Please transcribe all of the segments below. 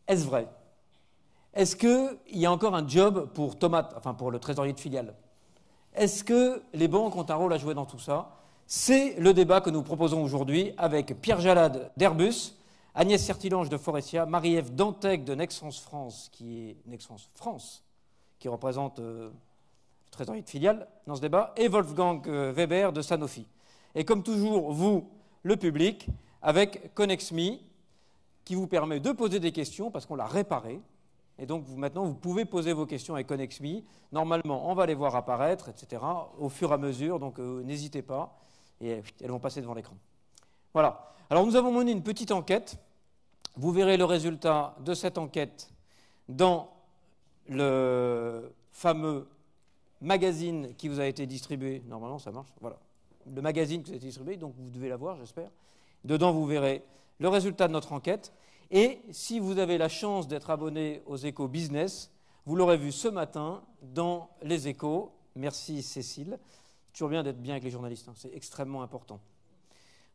est-ce vrai? Est-ce qu'il y a encore un job pour Thomas, enfin pour le trésorier de filiale? Est-ce que les banques ont un rôle à jouer dans tout ça? C'est le débat que nous proposons aujourd'hui avec Pierre Jalade d'Airbus, Agnès Sertilange de Forestia, Marie-Ève Dantec de Nexence France, qui représente le trésorier de filiale dans ce débat, et Wolfgang Weber de Sanofi. Et comme toujours, vous, le public, avec ConnexMe, qui vous permet de poser des questions parce qu'on l'a réparé. Et donc, maintenant, vous pouvez poser vos questions avec ConnexMe. Normalement, on va les voir apparaître, etc., au fur et à mesure. Donc, n'hésitez pas. Et elles vont passer devant l'écran. Voilà. Alors, nous avons mené une petite enquête. Vous verrez le résultat de cette enquête dans le fameux magazine qui vous a été distribué. Normalement, ça marche. Voilà. Le magazine qui vous a été distribué, donc vous devez l'avoir, j'espère. Dedans, vous verrez le résultat de notre enquête. Et si vous avez la chance d'être abonné aux Échos Business, vous l'aurez vu ce matin dans les Échos. Merci Cécile. C'est toujours bien d'être bien avec les journalistes, hein. C'est extrêmement important.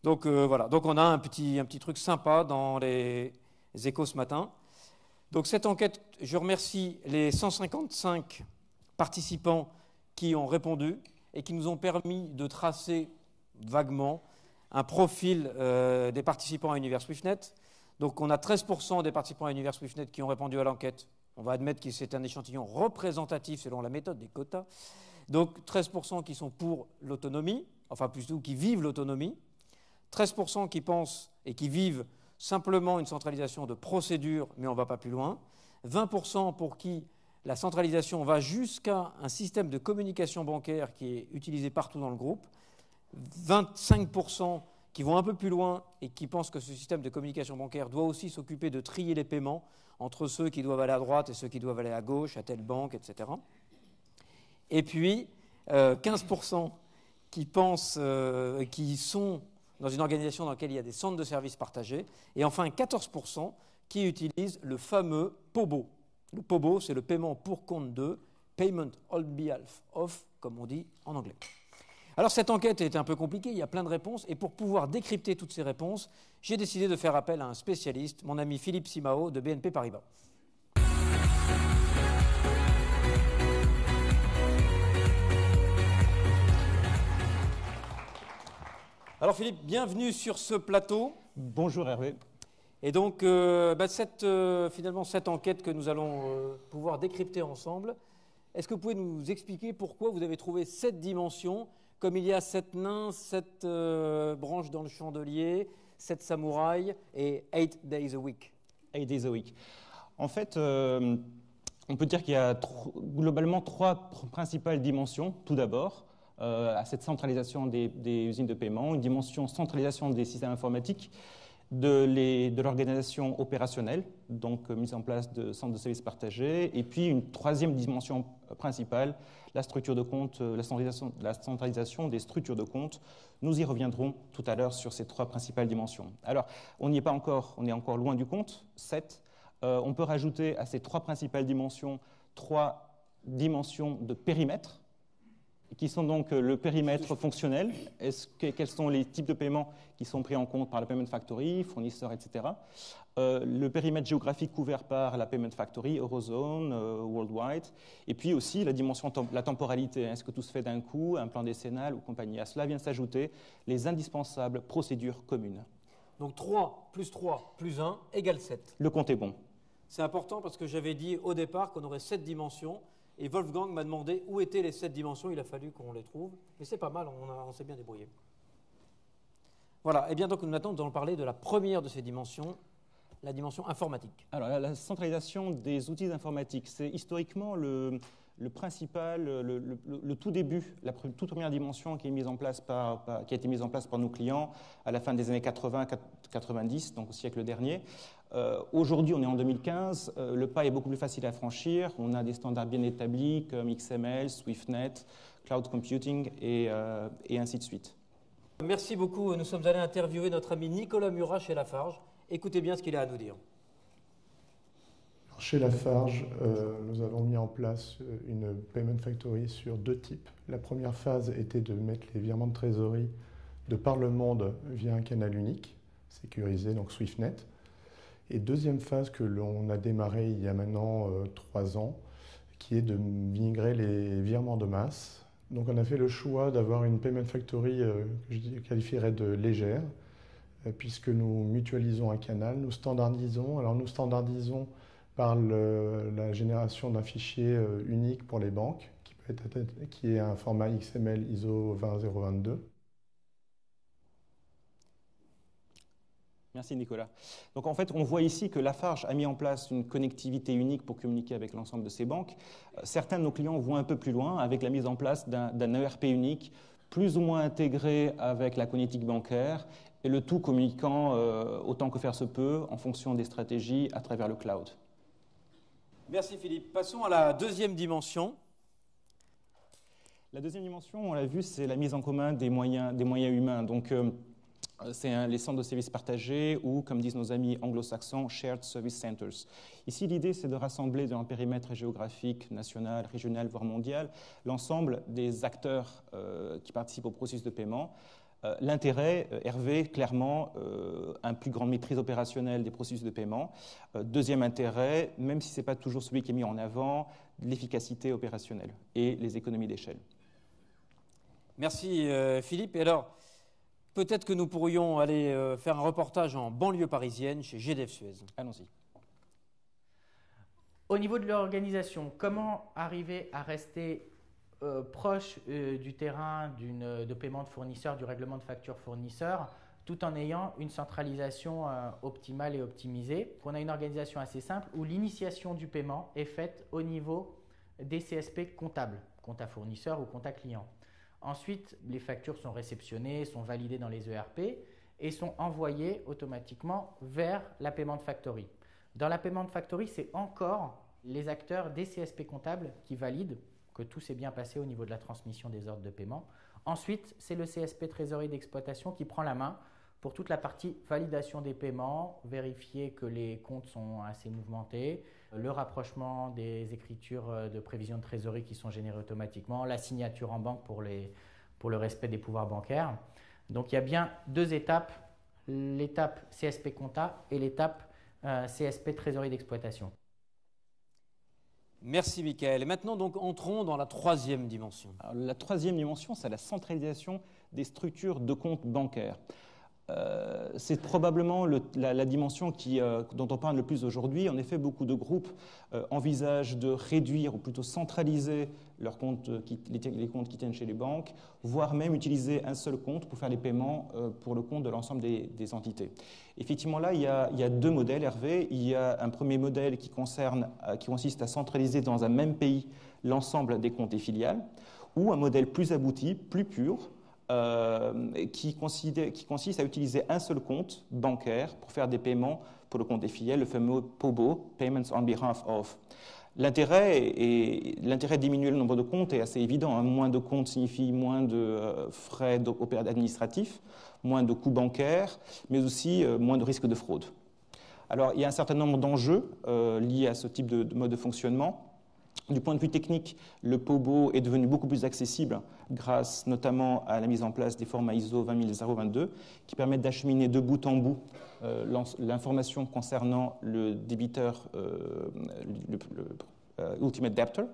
Donc voilà, donc on a un petit truc sympa dans les Échos ce matin. Donc cette enquête, je remercie les 155 participants qui ont répondu et qui nous ont permis de tracer vaguement un profil des participants à Univers SwiftNet. Donc on a 13% des participants à Univers SwiftNet qui ont répondu à l'enquête. On va admettre que c'est un échantillon représentatif selon la méthode des quotas. Donc 13% qui sont pour l'autonomie, enfin plutôt qui vivent l'autonomie. 13% qui pensent et qui vivent simplement une centralisation de procédures, mais on ne va pas plus loin. 20% pour qui la centralisation va jusqu'à un système de communication bancaire qui est utilisé partout dans le groupe. 25% qui vont un peu plus loin et qui pensent que ce système de communication bancaire doit aussi s'occuper de trier les paiements entre ceux qui doivent aller à droite et ceux qui doivent aller à gauche, à telle banque, etc. Et puis, 15% qui pensent, qui sont dans une organisation dans laquelle il y a des centres de services partagés. Et enfin, 14% qui utilisent le fameux POBO. Le POBO, c'est le paiement pour compte de, Payment on behalf of, comme on dit en anglais. Alors cette enquête est un peu compliquée, il y a plein de réponses, et pour pouvoir décrypter toutes ces réponses, j'ai décidé de faire appel à un spécialiste, mon ami Philippe Simao de BNP Paribas. Alors Philippe, bienvenue sur ce plateau. Bonjour Hervé. Et donc finalement cette enquête que nous allons pouvoir décrypter ensemble, est-ce que vous pouvez nous expliquer pourquoi vous avez trouvé cette dimension? Comme il y a 7 nains, 7 branches dans le chandelier, 7 samouraïs et 8 days a week. 8 days a week. En fait, on peut dire qu'il y a globalement 3 principales dimensions. Tout d'abord, à cette centralisation des usines de paiement, une dimension centralisation des systèmes informatiques, de l'organisation opérationnelle, donc mise en place de centres de services partagés, et puis une 3e dimension principale, la structure de compte, la centralisation des structures de compte. Nous y reviendrons tout à l'heure sur ces 3 principales dimensions. Alors, on n'y est pas encore, on est encore loin du compte, 7. On peut rajouter à ces 3 principales dimensions 3 dimensions de périmètre, qui sont donc le périmètre fonctionnel. Quels sont les types de paiements qui sont pris en compte par la Payment Factory, fournisseurs, etc. Le périmètre géographique couvert par la Payment Factory, Eurozone, Worldwide. Et puis aussi la dimension, la temporalité. Est-ce que tout se fait d'un coup, un plan décennal ou compagnie? À cela vient s'ajouter les indispensables procédures communes. Donc 3 plus 3 plus 1 égale 7. Le compte est bon. C'est important parce que j'avais dit au départ qu'on aurait 7 dimensions. Et Wolfgang m'a demandé où étaient les 7 dimensions. Il a fallu qu'on les trouve. Mais c'est pas mal, on s'est bien débrouillé. Voilà. Et bien donc maintenant, nous allons parler de la première de ces dimensions, la dimension informatique. Alors la centralisation des outils informatiques, c'est historiquement le principal, le tout début, la toute première dimension qui a été mise en place par nos clients à la fin des années 80-90, donc au siècle dernier. Aujourd'hui, on est en 2015, le pas est beaucoup plus facile à franchir. On a des standards bien établis comme XML, SwiftNet, Cloud Computing et ainsi de suite. Merci beaucoup. Nous sommes allés interviewer notre ami Nicolas Murat chez Lafarge. Écoutez bien ce qu'il a à nous dire. Chez Lafarge, nous avons mis en place une Payment Factory sur 2 types. La première phase était de mettre les virements de trésorerie de par le monde via un canal unique, sécurisé, donc SwiftNet. Et deuxième phase que l'on a démarré il y a maintenant 3 ans, qui est de migrer les virements de masse. Donc on a fait le choix d'avoir une Payment Factory que je qualifierais de légère, puisque nous mutualisons un canal, nous standardisons. Alors nous standardisons par la génération d'un fichier unique pour les banques, qui est un format XML ISO 20022. Merci Nicolas. Donc en fait, on voit ici que Lafarge a mis en place une connectivité unique pour communiquer avec l'ensemble de ses banques. Certains de nos clients vont un peu plus loin avec la mise en place d'un ERP unique, plus ou moins intégré avec la connectique bancaire, et le tout communiquant autant que faire se peut en fonction des stratégies à travers le cloud. Merci Philippe. Passons à la deuxième dimension. La deuxième dimension, on l'a vu, c'est la mise en commun des moyens humains. Donc, c'est les centres de services partagés ou, comme disent nos amis anglo-saxons, Shared Service Centers. Ici, l'idée, c'est de rassembler dans un périmètre géographique, national, régional, voire mondial, l'ensemble des acteurs qui participent au processus de paiement. L'intérêt, Hervé, clairement, une plus grande maîtrise opérationnelle des processus de paiement. Deuxième intérêt, même si ce n'est pas toujours celui qui est mis en avant, l'efficacité opérationnelle et les économies d'échelle. Merci Philippe. Et alors, peut-être que nous pourrions aller faire un reportage en banlieue parisienne chez GDF Suez. Allons-y. Au niveau de l'organisation, comment arriver à rester proche du terrain de paiement de fournisseurs, du règlement de facture fournisseur, tout en ayant une centralisation optimale et optimisée. On a une organisation assez simple où l'initiation du paiement est faite au niveau des CSP comptables, compte à fournisseur ou compte à client. Ensuite, les factures sont réceptionnées, sont validées dans les ERP et sont envoyées automatiquement vers la Payment Factory. Dans la Payment Factory, c'est encore les acteurs des CSP comptables qui valident que tout s'est bien passé au niveau de la transmission des ordres de paiement. Ensuite, c'est le CSP trésorerie d'exploitation qui prend la main pour toute la partie validation des paiements, vérifier que les comptes sont assez mouvementés, le rapprochement des écritures de prévision de trésorerie qui sont générées automatiquement, la signature en banque pour le respect des pouvoirs bancaires. Donc il y a bien deux étapes, l'étape CSP compta et l'étape CSP trésorerie d'exploitation. Merci Michael. Et maintenant, donc, entrons dans la troisième dimension. Alors, la troisième dimension, c'est la centralisation des structures de comptes bancaires. C'est probablement la dimension dont on parle le plus aujourd'hui. En effet, beaucoup de groupes envisagent de réduire ou plutôt centraliser leurs comptes, les comptes qui tiennent chez les banques, voire même utiliser un seul compte pour faire les paiements pour le compte de l'ensemble des entités. Effectivement, là, il y a deux modèles, Hervé. Il y a un premier modèle qui consiste à centraliser dans un même pays l'ensemble des comptes et filiales, ou un modèle plus abouti, plus pur, qui consiste à utiliser un seul compte bancaire pour faire des paiements pour le compte des filiales, le fameux POBO, Payments on Behalf of. L'intérêt de diminuer le nombre de comptes est assez évident. Hein. Moins de comptes signifie moins de frais administratifs, moins de coûts bancaires, mais aussi moins de risques de fraude. Alors, il y a un certain nombre d'enjeux liés à ce type de mode de fonctionnement. Du point de vue technique, le POBO est devenu beaucoup plus accessible grâce notamment à la mise en place des formats ISO 20022 qui permettent d'acheminer de bout en bout l'information concernant le débiteur, Ultimate Debtor,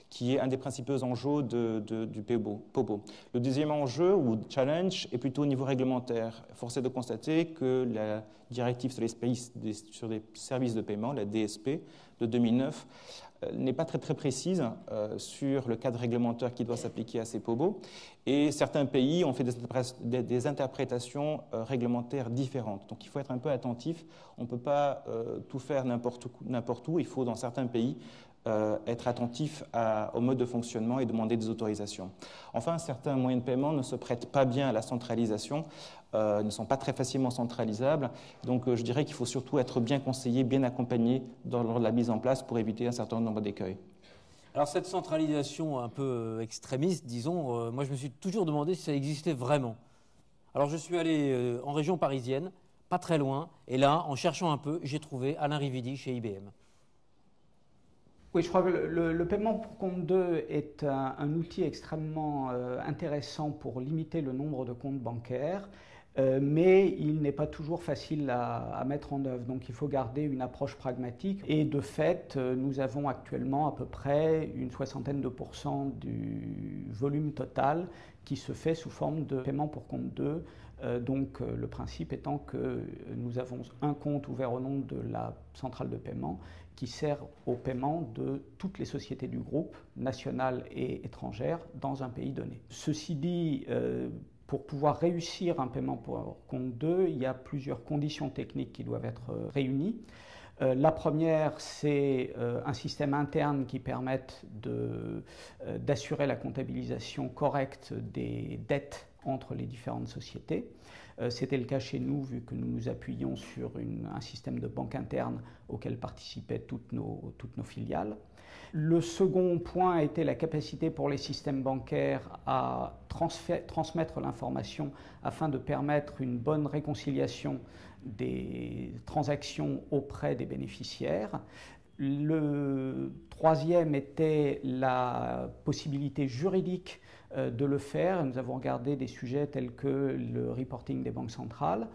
qui est un des principaux enjeux du POBO. Le deuxième enjeu ou challenge est plutôt au niveau réglementaire. Force est de constater que la directive sur les services de paiement, la DSP de 2009, n'est pas très précise sur le cadre réglementaire qui doit s'appliquer à ces POBO. Et certains pays ont fait des interprétations réglementaires différentes. Donc il faut être un peu attentif. On ne peut pas tout faire n'importe où. Il faut, dans certains pays, être attentif au mode de fonctionnement et demander des autorisations. Enfin, certains moyens de paiement ne se prêtent pas bien à la centralisation, ne sont pas très facilement centralisables. Donc je dirais qu'il faut surtout être bien conseillé, bien accompagné lors de la mise en place pour éviter un certain nombre d'écueils. Alors cette centralisation un peu extrémiste, disons, moi je me suis toujours demandé si ça existait vraiment. Alors je suis allé en région parisienne, pas très loin, et là, en cherchant un peu, j'ai trouvé Alain Rividi chez IBM. Oui, je crois que le paiement pour compte 2 est un outil extrêmement intéressant pour limiter le nombre de comptes bancaires. mais il n'est pas toujours facile à mettre en œuvre. Donc il faut garder une approche pragmatique. Et de fait, nous avons actuellement à peu près une 60% du volume total qui se fait sous forme de paiement pour compte 2. Donc le principe étant que nous avons un compte ouvert au nom de la centrale de paiement qui sert au paiement de toutes les sociétés du groupe, nationales et étrangères, dans un pays donné. Ceci dit, pour pouvoir réussir un paiement pour compte 2, il y a plusieurs conditions techniques qui doivent être réunies. La première, c'est un système interne qui permette d'assurer la comptabilisation correcte des dettes entre les différentes sociétés. C'était le cas chez nous, vu que nous nous appuyions sur un système de banque interne auquel participaient toutes nos filiales. Le second point était la capacité pour les systèmes bancaires à transmettre l'information afin de permettre une bonne réconciliation des transactions auprès des bénéficiaires. Le troisième était la possibilité juridique de le faire. Nous avons regardé des sujets tels que le reporting des banques centrales,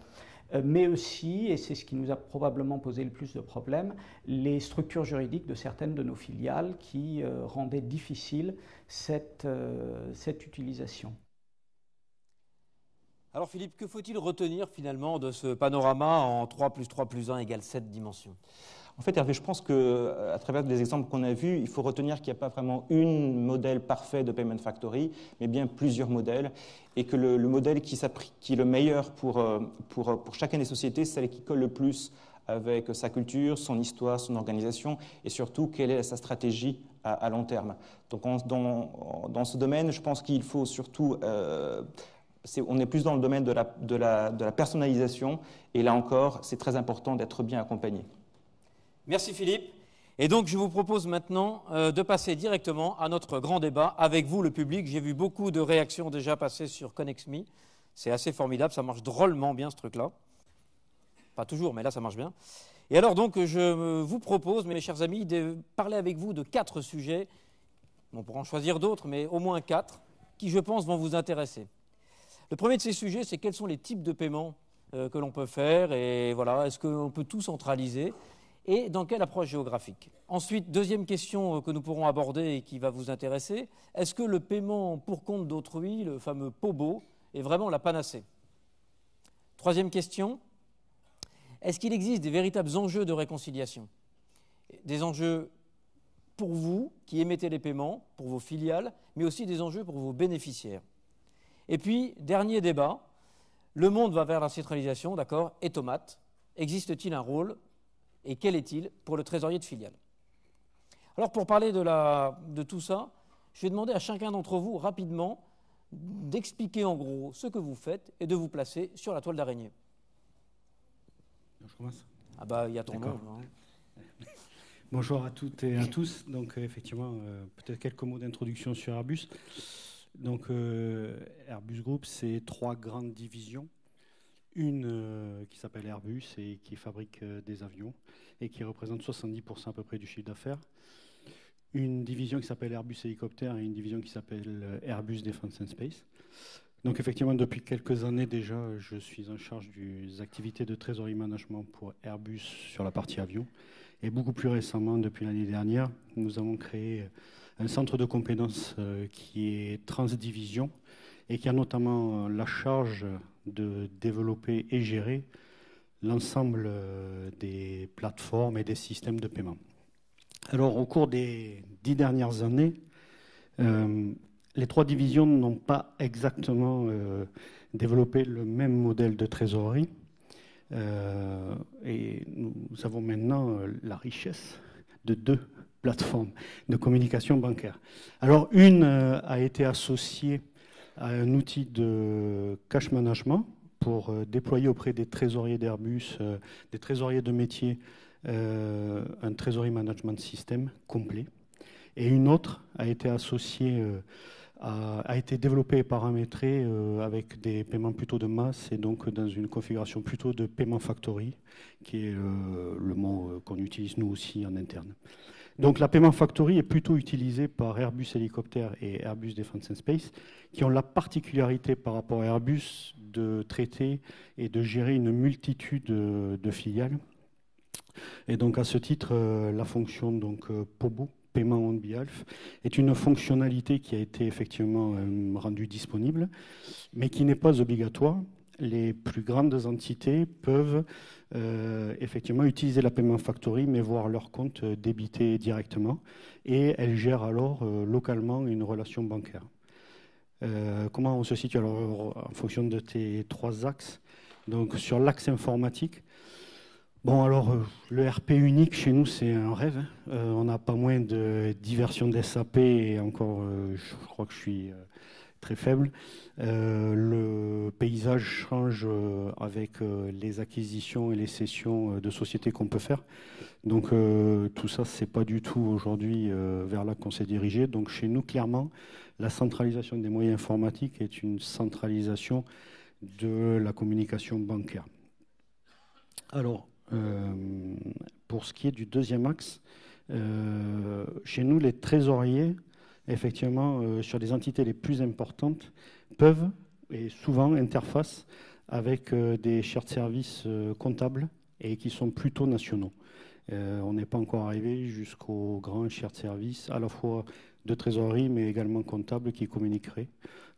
mais aussi, et c'est ce qui nous a probablement posé le plus de problèmes, les structures juridiques de certaines de nos filiales qui rendaient difficile cette utilisation. Alors Philippe, que faut-il retenir finalement de ce panorama en 3 + 3 + 1 = 7 dimensions? En fait, Hervé, je pense qu'à travers les exemples qu'on a vus, il faut retenir qu'il n'y a pas vraiment un modèle parfait de Payment Factory, mais bien plusieurs modèles, et que le modèle qui est le meilleur pour chacune des sociétés, c'est celle qui colle le plus avec sa culture, son histoire, son organisation, et surtout quelle est sa stratégie à long terme. Donc dans ce domaine, je pense qu'il faut surtout... on est plus dans le domaine de la personnalisation, et là encore, c'est très important d'être bien accompagné. Merci Philippe. Et donc je vous propose maintenant de passer directement à notre grand débat avec vous, le public. J'ai vu beaucoup de réactions déjà passer sur ConnexMe. C'est assez formidable, ça marche drôlement bien ce truc-là. Pas toujours, mais là ça marche bien. Et alors donc je vous propose, mes chers amis, de parler avec vous de 4 sujets. On pourra en choisir d'autres, mais au moins 4, qui je pense vont vous intéresser. Le premier de ces sujets, c'est quels sont les types de paiements que l'on peut faire, et voilà, est-ce qu'on peut tout centraliser, et dans quelle approche géographique. Ensuite, deuxième question que nous pourrons aborder et qui va vous intéresser, est-ce que le paiement pour compte d'autrui, le fameux POBO, est vraiment la panacée? Troisième question, est-ce qu'il existe des véritables enjeux de réconciliation? Des enjeux pour vous qui émettez les paiements, pour vos filiales, mais aussi des enjeux pour vos bénéficiaires. Et puis, dernier débat, le monde va vers la centralisation, d'accord, et tomate. Existe-t-il un rôle, et quel est-il pour le trésorier de filiale? Alors, pour parler de tout ça, je vais demander à chacun d'entre vous, rapidement, d'expliquer en gros ce que vous faites et de vous placer sur la toile d'araignée. Je commence. Ah bah, il y a ton nom. Bonjour à toutes et à tous. Donc, effectivement, peut-être quelques mots d'introduction sur Airbus. Donc, Airbus Group, c'est 3 grandes divisions. Une qui s'appelle Airbus et qui fabrique des avions et qui représente 70% à peu près du chiffre d'affaires. Une division qui s'appelle Airbus Hélicoptère et une division qui s'appelle Airbus Defence and Space. Donc effectivement, depuis quelques années déjà, je suis en charge des activités de trésorerie management pour Airbus sur la partie avion. Et beaucoup plus récemment, depuis l'année dernière, nous avons créé un centre de compétences qui est transdivision et qui a notamment la charge de développer et gérer l'ensemble des plateformes et des systèmes de paiement. Alors, au cours des 10 dernières années, les 3 divisions n'ont pas exactement développé le même modèle de trésorerie. Et nous avons maintenant la richesse de 2 plateformes de communication bancaire. Alors, une a été associée à un outil de cash management pour déployer auprès des trésoriers d'Airbus, des trésoriers de métier, un treasury management system complet. Et une autre a été associée a été développé et paramétré avec des paiements plutôt de masse et donc dans une configuration plutôt de paiement factory, qui est le mot qu'on utilise nous aussi en interne. Donc la paiement factory est plutôt utilisée par Airbus Hélicoptère et Airbus Defence and Space, qui ont la particularité par rapport à Airbus de traiter et de gérer une multitude de filiales. Et donc à ce titre, la fonction donc, POBO, paiement on behalf, est une fonctionnalité qui a été effectivement rendue disponible, mais qui n'est pas obligatoire. Les plus grandes entités peuvent effectivement utiliser la paiement factory, mais voir leur compte débité directement, et elles gèrent alors localement une relation bancaire. Comment on se situe alors en fonction de tes trois axes? Donc sur l'axe informatique, bon, alors, le RP unique, chez nous, c'est un rêve. On n'a pas moins de 10 versions de SAP et encore, je crois que je suis très faible. Le paysage change avec les acquisitions et les cessions de sociétés qu'on peut faire. Donc, tout ça, c'est pas du tout aujourd'hui vers là qu'on s'est dirigé. Donc, chez nous, clairement, la centralisation des moyens informatiques est une centralisation de la communication bancaire. Alors, pour ce qui est du deuxième axe, chez nous, les trésoriers, effectivement, sur les entités les plus importantes, peuvent et souvent interfacent avec des shared services comptables et qui sont plutôt nationaux. On n'est pas encore arrivé jusqu'aux grands shared services, à la fois de trésorerie, mais également comptables qui communiqueraient.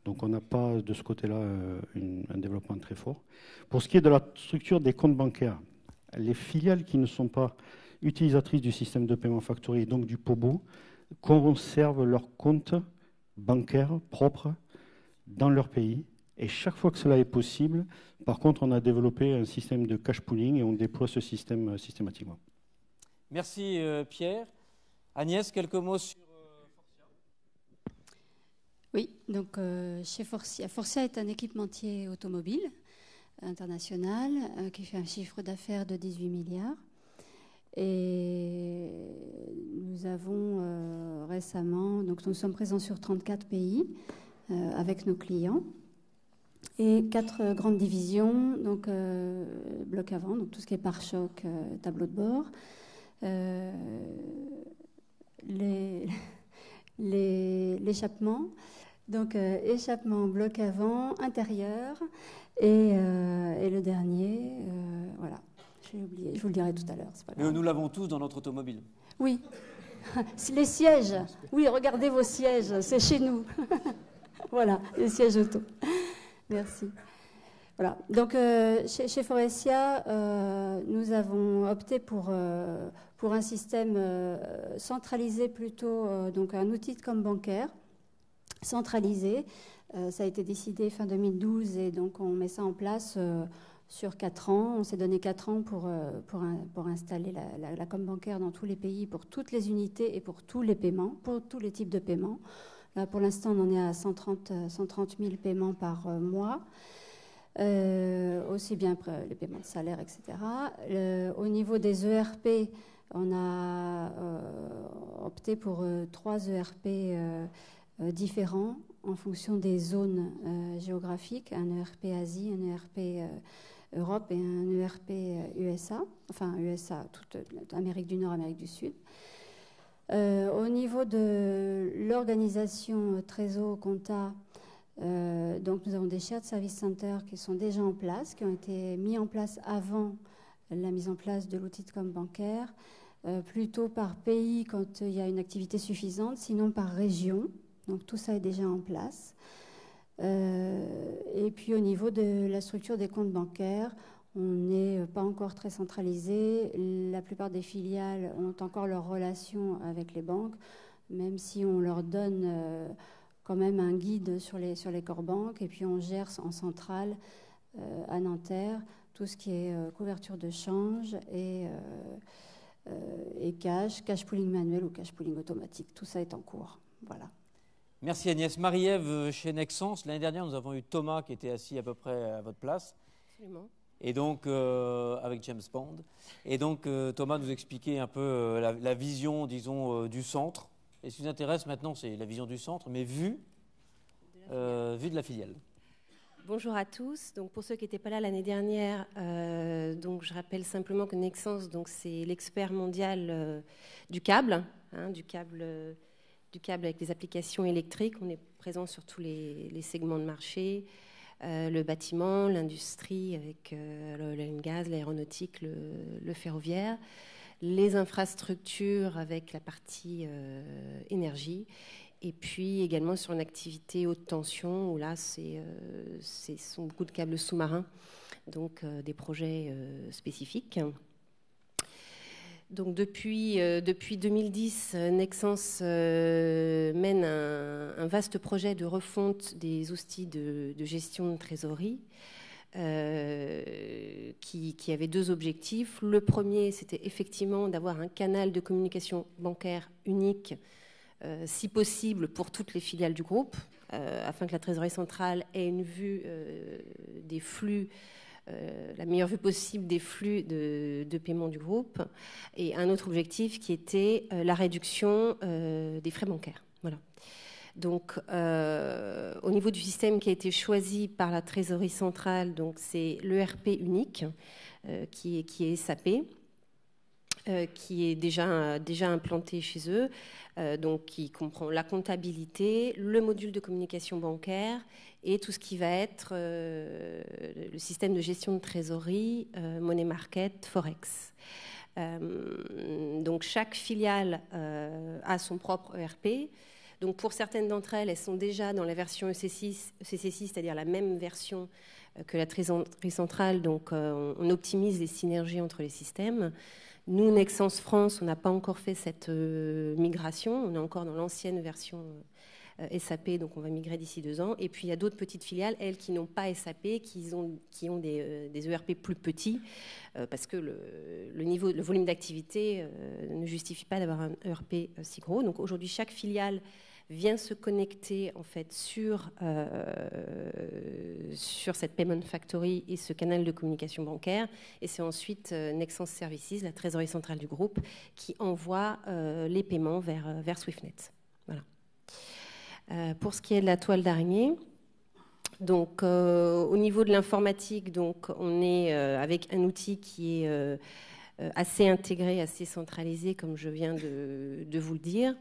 Donc on n'a pas de ce côté-là un développement très fort. Pour ce qui est de la structure des comptes bancaires, les filiales qui ne sont pas utilisatrices du système de paiement factory et donc du POBO conservent leurs comptes bancaires propres dans leur pays. Et chaque fois que cela est possible, par contre, on a développé un système de cash pooling et on déploie ce système systématiquement. Merci Pierre. Agnès, quelques mots sur Forcia? Oui, donc chez Forcia. Forcia est un équipementier automobile international qui fait un chiffre d'affaires de 18 milliards. Et nous avons récemment, donc nous sommes présents sur 34 pays avec nos clients. Et 4 grandes divisions, donc bloc avant, donc tout ce qui est pare-choc, tableau de bord, l'échappement, donc échappement, bloc avant, intérieur, et le dernier, voilà, j'ai oublié, je vous le dirai tout à l'heure. Mais nous l'avons tous dans notre automobile. Oui, les sièges, oui, regardez vos sièges, c'est chez nous. Voilà, les sièges auto. Merci. Voilà. Donc, chez Forestia, nous avons opté pour un système centralisé plutôt, donc un outil de com bancaire centralisé. Ça a été décidé fin 2012 et donc on met ça en place sur 4 ans. On s'est donné 4 ans pour installer la com bancaire dans tous les pays, pour toutes les unités et pour tous les paiements, pour tous les types de paiements. Là, pour l'instant, on en est à 130 000 paiements par mois. Aussi bien les paiements de salaire, etc. Au niveau des ERP, on a opté pour 3 ERP différents en fonction des zones géographiques, un ERP Asie, un ERP Europe et un ERP USA, enfin USA, toute Amérique du Nord, Amérique du Sud. Au niveau de l'organisation Trésor, Compta, donc nous avons des shared service centers qui sont déjà en place, qui ont été mis en place avant la mise en place de l'outil de com bancaire, plutôt par pays quand il y a une activité suffisante, sinon par région. Donc tout ça est déjà en place. Et puis au niveau de la structure des comptes bancaires, on n'est pas encore très centralisé. La plupart des filiales ont encore leurs relations avec les banques, même si on leur donne quand même un guide sur les corps banques. Et puis on gère en centrale à Nanterre tout ce qui est couverture de change et cash pooling manuel ou cash pooling automatique. Tout ça est en cours. Voilà. Merci Agnès. Marie-Ève, chez Nexens, l'année dernière, nous avons eu Thomas qui était assis à peu près à votre place. Absolument. Et donc, avec James Bond. Et donc, Thomas nous expliquait un peu la vision, disons, du centre. Et ce qui nous intéresse maintenant, c'est la vision du centre, mais vue vue de la filiale. Bonjour à tous. Donc, pour ceux qui n'étaient pas là l'année dernière, donc, je rappelle simplement que Nexans, donc, c'est l'expert mondial du câble, du câble avec les applications électriques. On est présent sur tous les segments de marché, le bâtiment, l'industrie avec le oil and gas, l'aéronautique, le ferroviaire, les infrastructures avec la partie énergie. Et puis également sur une activité haute tension, où là, ce sont beaucoup de câbles sous-marins, donc des projets spécifiques. Donc depuis 2010, Nexans mène un vaste projet de refonte des outils de gestion de trésorerie qui avait deux objectifs. Le premier, c'était effectivement d'avoir un canal de communication bancaire unique, si possible pour toutes les filiales du groupe, afin que la trésorerie centrale ait une vue des flux, la meilleure vue possible des flux de paiement du groupe, et un autre objectif qui était la réduction des frais bancaires. Voilà. Donc, au niveau du système qui a été choisi par la trésorerie centrale, donc c'est l'ERP unique qui est SAP. Qui est déjà implanté chez eux, donc qui comprend la comptabilité, le module de communication bancaire et tout ce qui va être le système de gestion de trésorerie, money market, forex. Donc chaque filiale a son propre ERP. Donc pour certaines d'entre elles, elles sont déjà dans la version ECC6, c'est-à-dire la même version que la trésorerie centrale. Donc on optimise les synergies entre les systèmes. Nous, Nexans France, on n'a pas encore fait cette migration. On est encore dans l'ancienne version SAP, donc on va migrer d'ici 2 ans. Et puis, il y a d'autres petites filiales, elles, qui n'ont pas SAP, qui ont des ERP plus petits, parce que le volume d'activité ne justifie pas d'avoir un ERP si gros. Donc, aujourd'hui, chaque filiale vient se connecter en fait sur cette Payment Factory et ce canal de communication bancaire. Et c'est ensuite Nexans Services, la trésorerie centrale du groupe, qui envoie les paiements vers SwiftNet. Voilà. Pour ce qui est de la toile d'araignée, donc au niveau de l'informatique, donc on est avec un outil qui est assez intégré, assez centralisé, comme je viens de vous le dire.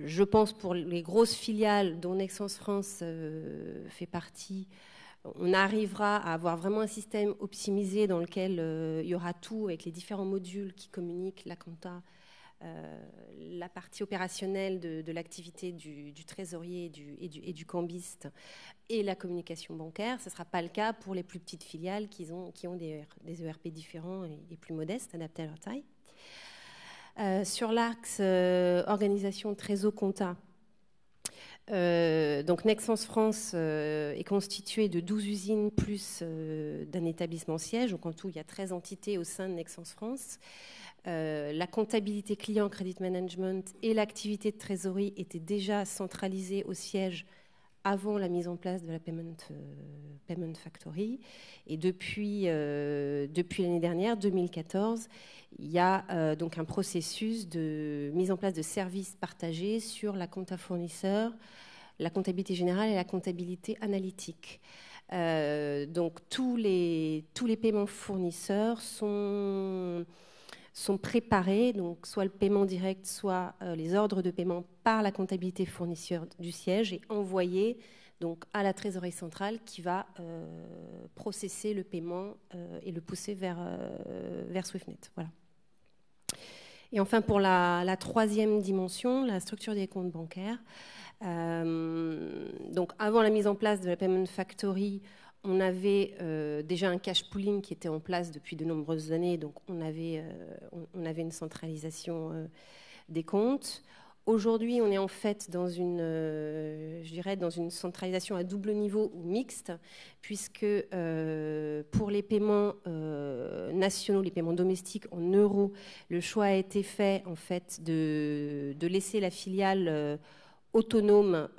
Je pense pour les grosses filiales dont Nexans France fait partie, on arrivera à avoir vraiment un système optimisé dans lequel il y aura tout avec les différents modules qui communiquent la compta, la partie opérationnelle de l'activité du trésorier et du cambiste et la communication bancaire. Ce ne sera pas le cas pour les plus petites filiales qui ont des ERP différents et plus modestes, adaptés à leur taille. Sur l'axe organisation trésor compta, donc Nexans France est constitué de 12 usines plus d'un établissement siège. Donc en tout, il y a 13 entités au sein de Nexans France. La comptabilité client, credit management et l'activité de trésorerie étaient déjà centralisées au siège avant la mise en place de la Payment Factory. Et depuis l'année dernière, 2014, il y a donc un processus de mise en place de services partagés sur la compta fournisseur, la comptabilité générale et la comptabilité analytique. Donc tous les paiements fournisseurs sont préparés, donc soit le paiement direct, soit les ordres de paiement par la comptabilité fournisseur du siège et envoyés donc à la trésorerie centrale qui va processer le paiement et le pousser vers SwiftNet. Voilà. Et enfin, pour la troisième dimension, la structure des comptes bancaires. Donc avant la mise en place de la Payment Factory, on avait déjà un cash pooling qui était en place depuis de nombreuses années, donc on avait une centralisation des comptes. Aujourd'hui, on est en fait dans une centralisation à double niveau ou mixte, puisque pour les paiements nationaux, les paiements domestiques en euros, le choix a été fait en fait de laisser la filiale autonome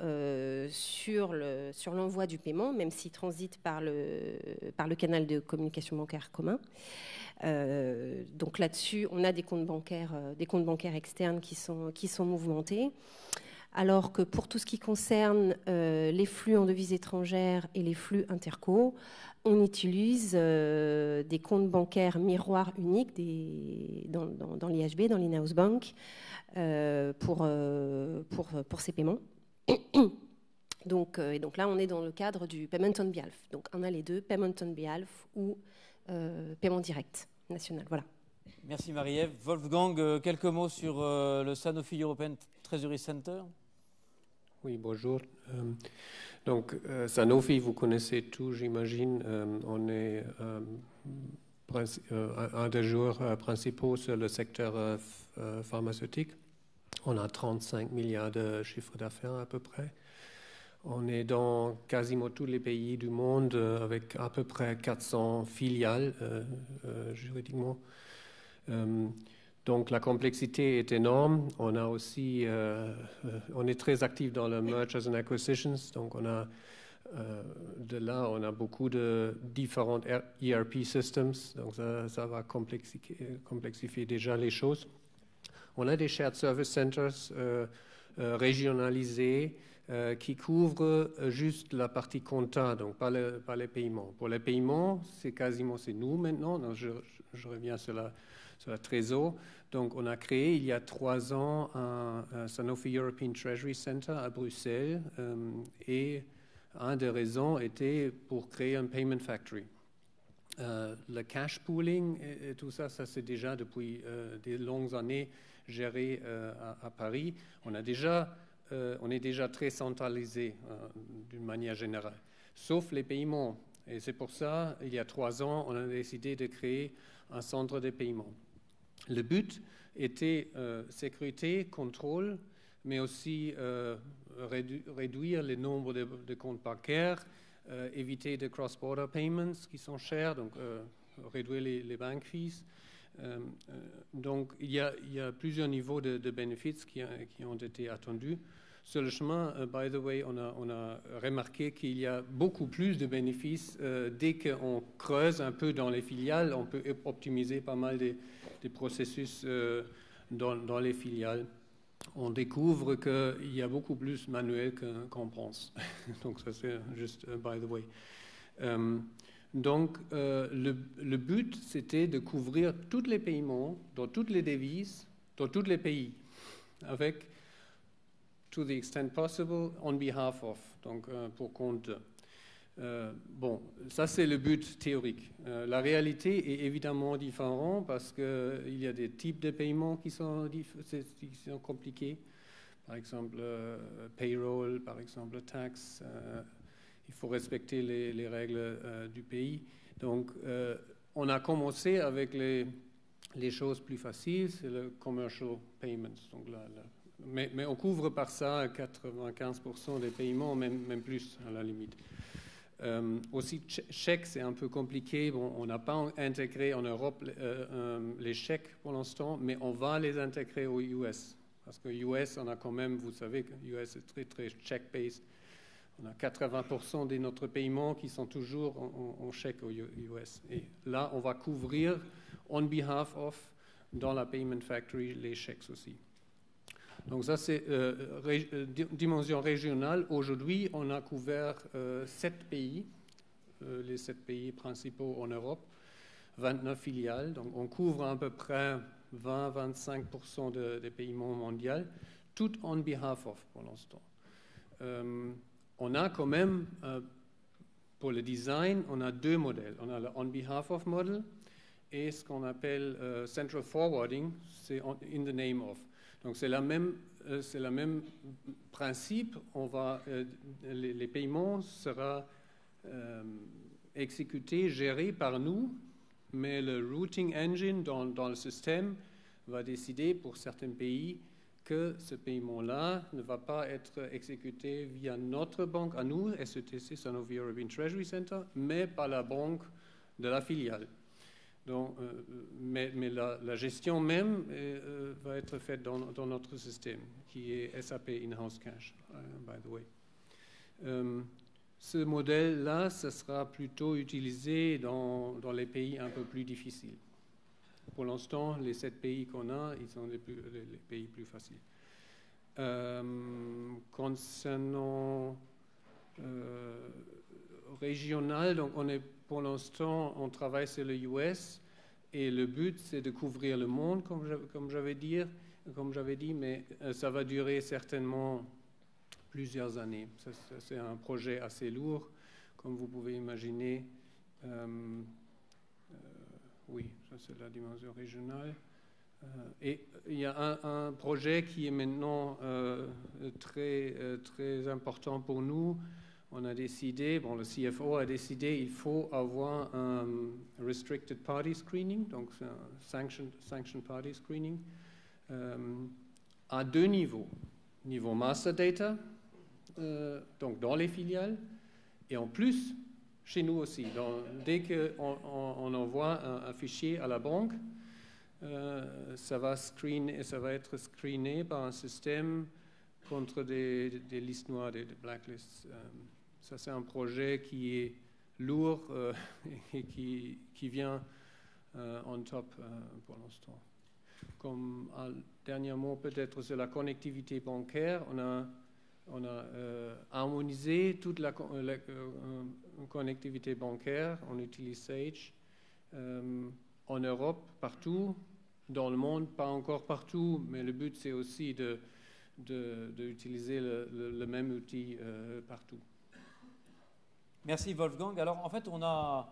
sur l'envoi du paiement, même s'il transite par le canal de communication bancaire commun. Donc là-dessus, on a des comptes bancaires externes qui sont mouvementés. alors que pour tout ce qui concerne les flux en devises étrangères et les flux interco, on utilise des comptes bancaires miroirs uniques dans l'IHB, dans l'in-house bank, pour ces paiements. Donc là, on est dans le cadre du payment on behalf. Donc on a les deux, payment on behalf ou paiement direct national. Voilà. Merci Marie-Ève. Wolfgang, quelques mots sur le Sanofi European Treasury Center? Oui, bonjour. Donc, Sanofi, vous connaissez tout, j'imagine. On est un des joueurs principaux sur le secteur pharmaceutique. On a 35 milliards de chiffre d'affaires à peu près. On est dans quasiment tous les pays du monde avec à peu près 400 filiales juridiquement. Donc la complexité est énorme. On a aussi, on est très actif dans le mergers and acquisitions. Donc on a de là, on a beaucoup de différents ERP systems. Donc ça va complexifier déjà les choses. On a des shared service centers régionalisés qui couvrent juste la partie compta, donc pas les paiements. Pour les paiements, c'est nous maintenant. Donc je reviens sur la trésor. Donc, on a créé il y a 3 ans un Sanofi European Treasury Center à Bruxelles et une des raisons était pour créer un Payment Factory. Le cash pooling et tout ça, ça c'est déjà depuis des longues années géré à Paris. On est déjà très centralisé d'une manière générale, sauf les paiements. Et c'est pour ça, il y a 3 ans, on a décidé de créer un centre de paiement. Le but était sécurité, contrôle, mais aussi réduire le nombre de comptes bancaires, éviter de cross-border payments qui sont chers, donc réduire les bank fees. Donc il y a plusieurs niveaux de bénéfices qui ont été attendus. Sur le chemin, by the way, on a remarqué qu'il y a beaucoup plus de bénéfices. Dès qu'on creuse un peu dans les filiales, on peut optimiser pas mal des processus dans les filiales. On découvre qu'il y a beaucoup plus manuel qu'on pense. Donc ça c'est juste by the way. Donc le but c'était de couvrir tous les paiements dans toutes les devises, dans tous les pays, avec to the extent possible, on behalf of, donc pour compte de. Bon, ça c'est le but théorique. La réalité est évidemment différente parce qu'il y a des types de paiements qui sont compliqués. Par exemple, payroll, par exemple, tax. Il faut respecter les règles du pays. Donc, on a commencé avec les choses plus faciles, c'est le commercial payments. Donc, mais on couvre par ça 95% des paiements, même plus à la limite. Aussi, chèques, c'est un peu compliqué. Bon, on n'a pas intégré en Europe les chèques pour l'instant, mais on va les intégrer aux US. Parce que US, on a quand même, vous savez que US est très, très check-based. On a 80% de notre paiements qui sont toujours en chèque aux US. Et là, on va couvrir, on behalf of, dans la Payment Factory, les chèques aussi. Donc ça, c'est dimension régionale. Aujourd'hui, on a couvert 7 pays, les 7 pays principaux en Europe, 29 filiales. Donc on couvre à peu près 20-25% des paiements mondiaux, tout on behalf of pour l'instant. On a quand même, pour le design, on a 2 modèles. On a le on behalf of model et ce qu'on appelle central forwarding, c'est in the name of. Donc c'est le même principe. Les paiements seront exécutés, gérés par nous, mais le routing engine dans le système va décider pour certains pays que ce paiement-là ne va pas être exécuté via notre banque à nous, SETC, Sanofi European Treasury Center, mais par la banque de la filiale. Donc, mais la gestion même va être faite dans notre système, qui est SAP In-House Cash, by the way. Ce modèle-là, ce sera plutôt utilisé dans les pays un peu plus difficiles. Pour l'instant, les 7 pays qu'on a, ils sont les pays plus faciles. Concernant régional, donc pour l'instant, on travaille sur le US et le but, c'est de couvrir le monde, comme j'avais dit, mais ça va durer certainement plusieurs années. C'est un projet assez lourd, comme vous pouvez imaginer. Oui, ça c'est la dimension régionale. Et il y a un projet qui est maintenant très important pour nous. On a décidé, le CFO a décidé, il faut avoir un Restricted Party Screening, donc un Sanction Party Screening, à 2 niveaux. Niveau Master Data, donc dans les filiales, et en plus, chez nous aussi. Dès qu'on envoie un fichier à la banque, ça va être screené par un système contre des listes noires, des blacklists. Ça, c'est un projet qui est lourd et qui vient on top pour l'instant. Comme un dernier mot, peut-être sur la connectivité bancaire, on a harmonisé toute la connectivité bancaire. On utilise Sage en Europe, partout. Dans le monde, pas encore partout, mais le but, c'est aussi d'utiliser le même outil partout. Merci Wolfgang. Alors en fait, on a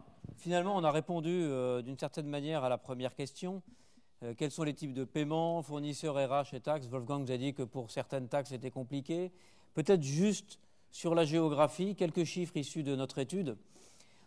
répondu d'une certaine manière à la première question. Quels sont les types de paiements, fournisseurs, RH et taxes? Wolfgang nous a dit que pour certaines taxes, c'était compliqué. Peut-être juste sur la géographie, quelques chiffres issus de notre étude.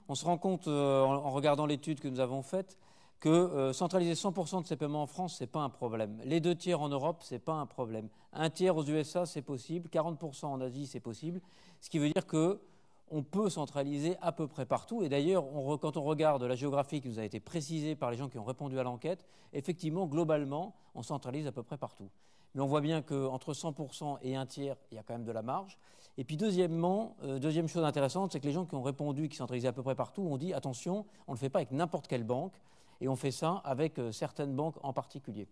On se rend compte, en regardant l'étude que nous avons faite, que centraliser 100% de ces paiements en France, ce n'est pas un problème. Les 2 tiers en Europe, ce n'est pas un problème. 1 tiers aux USA, c'est possible. 40% en Asie, c'est possible. Ce qui veut dire qu'on peut centraliser à peu près partout. Et d'ailleurs, quand on regarde la géographie qui nous a été précisée par les gens qui ont répondu à l'enquête, effectivement, globalement, on centralise à peu près partout. Mais on voit bien qu'entre 100% et 1 tiers, il y a quand même de la marge. Et puis deuxièmement, deuxième chose intéressante, c'est que les gens qui ont répondu, qui centralisaient à peu près partout, ont dit « Attention, on ne le fait pas avec n'importe quelle banque, et on fait ça avec certaines banques en particulier. »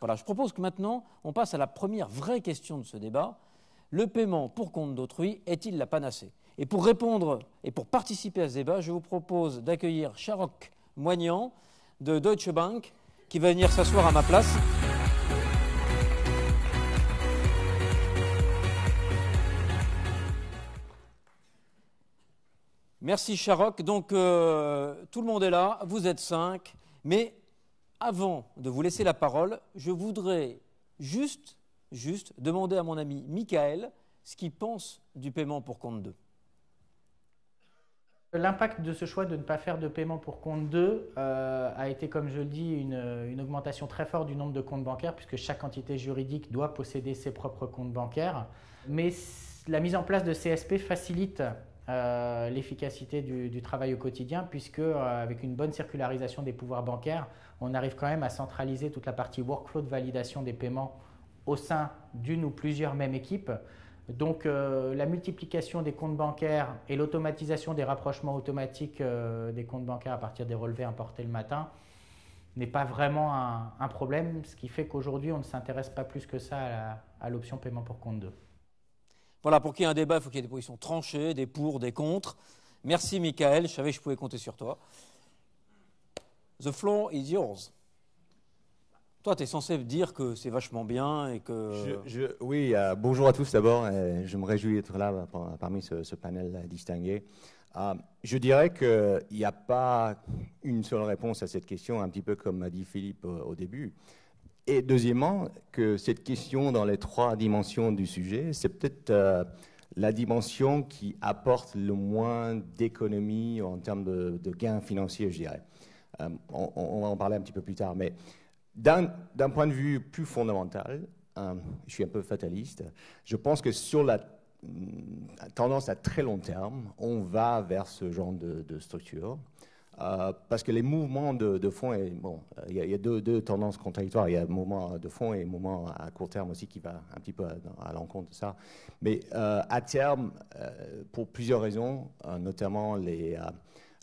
Voilà, je propose que maintenant, on passe à la première vraie question de ce débat. Le paiement pour compte d'autrui est-il la panacée? Et pour répondre et pour participer à ce débat, je vous propose d'accueillir Sharok Moignan de Deutsche Bank, qui va venir s'asseoir à ma place. Merci Sharok. Donc tout le monde est là, vous êtes 5, mais avant de vous laisser la parole, je voudrais juste demander à mon ami Michael ce qu'il pense du paiement pour compte 2. L'impact de ce choix de ne pas faire de paiement pour compte 2 a été, comme je le dis, une augmentation très forte du nombre de comptes bancaires, puisque chaque entité juridique doit posséder ses propres comptes bancaires. Mais la mise en place de CSP facilite l'efficacité du travail au quotidien, puisque avec une bonne circularisation des pouvoirs bancaires, on arrive quand même à centraliser toute la partie workflow de validation des paiements au sein d'une ou plusieurs mêmes équipes. Donc la multiplication des comptes bancaires et l'automatisation des rapprochements automatiques des comptes bancaires à partir des relevés importés le matin n'est pas vraiment un problème, ce qui fait qu'aujourd'hui on ne s'intéresse pas plus que ça à l'option paiement pour compte 2. Voilà, pour qu'il y ait un débat, il faut qu'il y ait des positions tranchées, des pour, des contre. Merci Michael, je savais que je pouvais compter sur toi. The floor is yours. Toi, tu es censé dire que c'est vachement bien et que… Oui, bonjour à tous d'abord. Je me réjouis d'être là parmi ce panel distingué. Je dirais qu'il n'y a pas une seule réponse à cette question, un petit peu comme a dit Philippe au début. Et deuxièmement, que cette question dans les 3 dimensions du sujet, c'est peut-être la dimension qui apporte le moins d'économies en termes de gains financiers, je dirais. On va en parler un petit peu plus tard, mais d'un point de vue plus fondamental, je suis un peu fataliste, je pense que sur la tendance à très long terme, on va vers ce genre de structure. Parce que les mouvements de fonds, il y a deux tendances contradictoires. Il y a un mouvement de fonds et un mouvement à court terme aussi qui va un petit peu à l'encontre de ça. Mais à terme, pour plusieurs raisons, notamment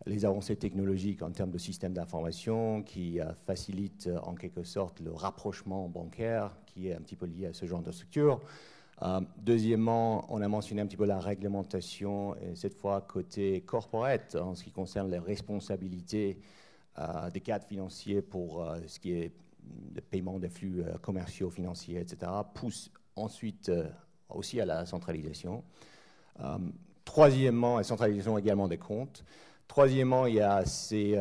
les avancées technologiques en termes de systèmes d'information qui facilitent en quelque sorte le rapprochement bancaire qui est un petit peu lié à ce genre de structure. Deuxièmement, on a mentionné un petit peu la réglementation, et cette fois côté corporate, en ce qui concerne les responsabilités des cadres financiers pour ce qui est le paiement des flux commerciaux, financiers, etc., pousse ensuite aussi à la centralisation. Troisièmement, la centralisation également des comptes. Troisièmement, il y a cette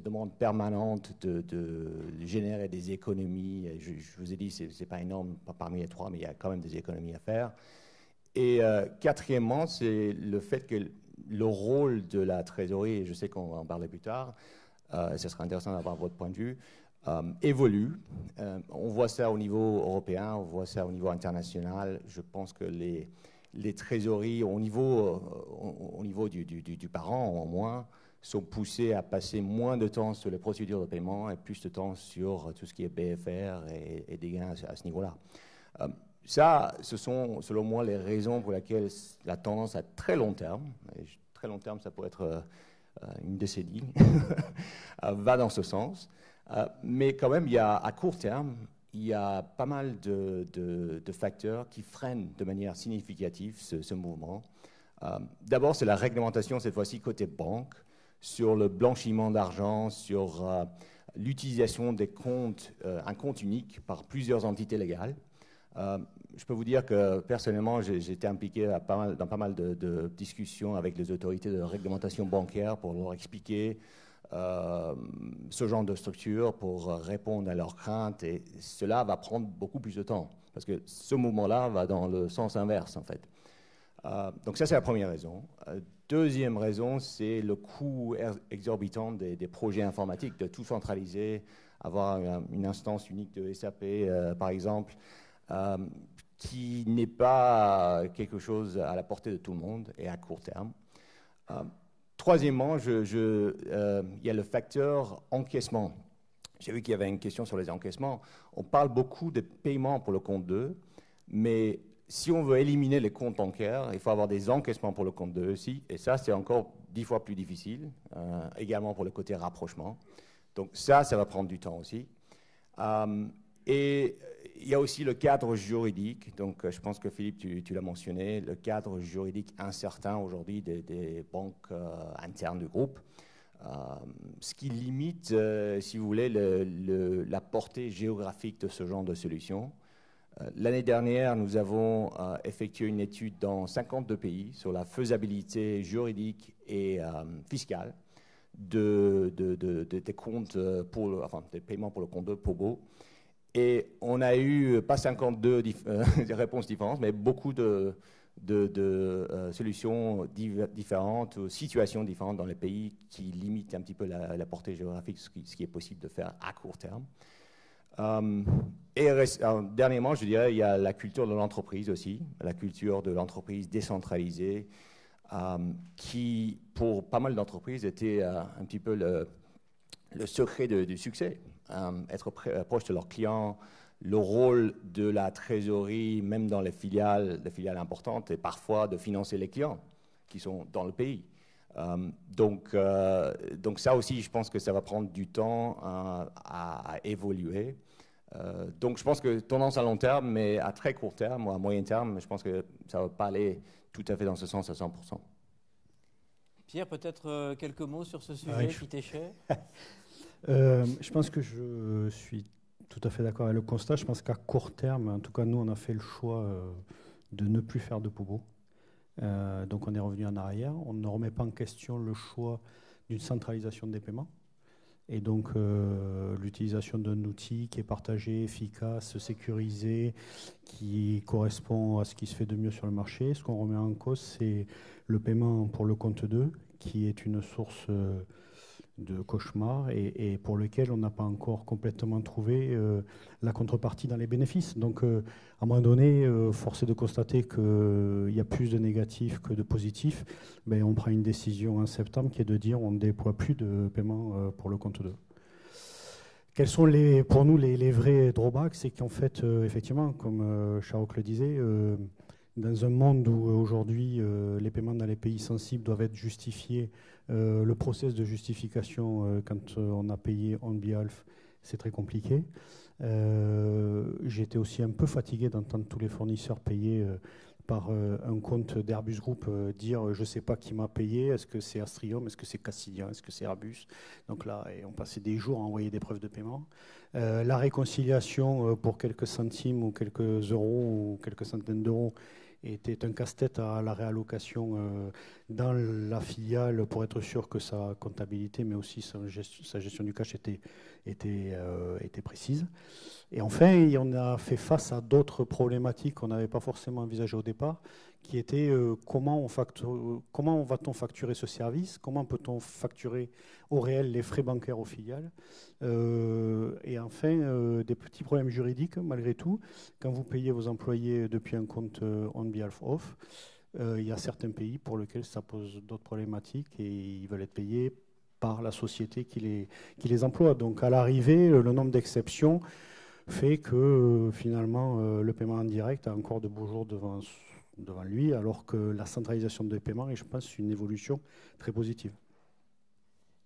demande permanente de générer des économies. Je vous ai dit, ce n'est pas énorme parmi les trois, mais il y a quand même des économies à faire. Et quatrièmement, c'est le fait que le rôle de la trésorerie, et je sais qu'on va en parler plus tard, ce sera intéressant d'avoir votre point de vue, évolue. On voit ça au niveau européen, on voit ça au niveau international. Je pense que les trésoreries au niveau du parent, au moins, sont poussées à passer moins de temps sur les procédures de paiement et plus de temps sur tout ce qui est BFR et des gains à ce niveau-là. Ça, ce sont, selon moi, les raisons pour lesquelles la tendance à très long terme, et très long terme, ça peut être une décennie, va dans ce sens. Mais quand même, il y a, à court terme, il y a pas mal de facteurs qui freinent de manière significative ce mouvement. D'abord, c'est la réglementation, cette fois-ci côté banque, sur le blanchiment d'argent, sur l'utilisation des comptes, un compte unique par plusieurs entités légales. Je peux vous dire que personnellement, j'ai été impliqué dans pas mal de discussions avec les autorités de réglementation bancaire pour leur expliquer ce genre de structure pour répondre à leurs craintes, et cela va prendre beaucoup plus de temps parce que ce mouvement-là va dans le sens inverse en fait. Donc ça, c'est la première raison. Deuxième raison, c'est le coût exorbitant des projets informatiques, de tout centraliser, avoir une instance unique de SAP par exemple, qui n'est pas quelque chose à la portée de tout le monde et à court terme. Troisièmement, il y a le facteur encaissement. J'ai vu qu'il y avait une question sur les encaissements. On parle beaucoup de paiements pour le compte 2, mais si on veut éliminer les comptes bancaires, il faut avoir des encaissements pour le compte 2 aussi, et ça, c'est encore 10 fois plus difficile, également pour le côté rapprochement. Donc ça va prendre du temps aussi. Et il y a aussi le cadre juridique. Donc, je pense que Philippe, tu l'as mentionné, le cadre juridique incertain aujourd'hui des banques internes du groupe, ce qui limite, si vous voulez, la portée géographique de ce genre de solution. L'année dernière, nous avons effectué une étude dans 52 pays sur la faisabilité juridique et fiscale des comptes des paiements pour le compte de POBO. Et on a eu, pas 52 réponses différentes, mais beaucoup de solutions différentes, ou situations différentes dans les pays qui limitent un petit peu la portée géographique, ce qui est possible de faire à court terme. Dernièrement, je dirais, il y a la culture de l'entreprise aussi, la culture de l'entreprise décentralisée, qui, pour pas mal d'entreprises, était un petit peu le secret du succès. Être proche de leurs clients, le rôle de la trésorerie, même dans les filiales importantes, et parfois de financer les clients qui sont dans le pays. Donc ça aussi, je pense que ça va prendre du temps à évoluer. Donc je pense que tendance à long terme, mais à très court terme ou à moyen terme, je pense que ça ne va pas aller tout à fait dans ce sens à 100%. Pierre, peut-être quelques mots sur ce sujet qui t'est cher. Je pense que je suis tout à fait d'accord avec le constat. Je pense qu'à court terme, en tout cas nous, on a fait le choix de ne plus faire de POBO. Donc on est revenu en arrière. On ne remet pas en question le choix d'une centralisation des paiements. Et donc l'utilisation d'un outil qui est partagé, efficace, sécurisé, qui correspond à ce qui se fait de mieux sur le marché. Ce qu'on remet en cause, c'est le paiement pour le compte 2, qui est une source de cauchemar et pour lequel on n'a pas encore complètement trouvé la contrepartie dans les bénéfices. Donc, à un moment donné, force est de constater qu'il y a plus de négatifs que de positifs. Mais on prend une décision en septembre qui est de dire on ne déploie plus de paiement pour le compte 2. Quels sont pour nous les vrais drawbacks? C'est qu'en fait, effectivement, comme Shahrokh le disait, Dans un monde où aujourd'hui les paiements dans les pays sensibles doivent être justifiés, le process de justification quand on a payé on behalf, c'est très compliqué. J'ai été aussi un peu fatigué d'entendre tous les fournisseurs payer par un compte d'Airbus Group dire je ne sais pas qui m'a payé, est-ce que c'est Astrium, est-ce que c'est Cassidien, est-ce que c'est Airbus. Donc là, on passait des jours à envoyer des preuves de paiement. La réconciliation pour quelques centimes ou quelques euros ou quelques centaines d'euros était un casse-tête à la réallocation dans la filiale pour être sûr que sa comptabilité, mais aussi sa gestion du cash était précise. Et enfin, on a fait face à d'autres problématiques qu'on n'avait pas forcément envisagées au départ, qui étaient comment va-t-on facturer ce service, comment peut-on facturer au réel les frais bancaires aux filiales, et enfin des petits problèmes juridiques malgré tout. Quand vous payez vos employés depuis un compte on behalf of, il y a certains pays pour lesquels ça pose d'autres problématiques et ils veulent être payés par la société qui les emploie. Donc à l'arrivée, le nombre d'exceptions fait que finalement le paiement en direct a encore de beaux jours devant lui, alors que la centralisation des paiements est, je pense, une évolution très positive.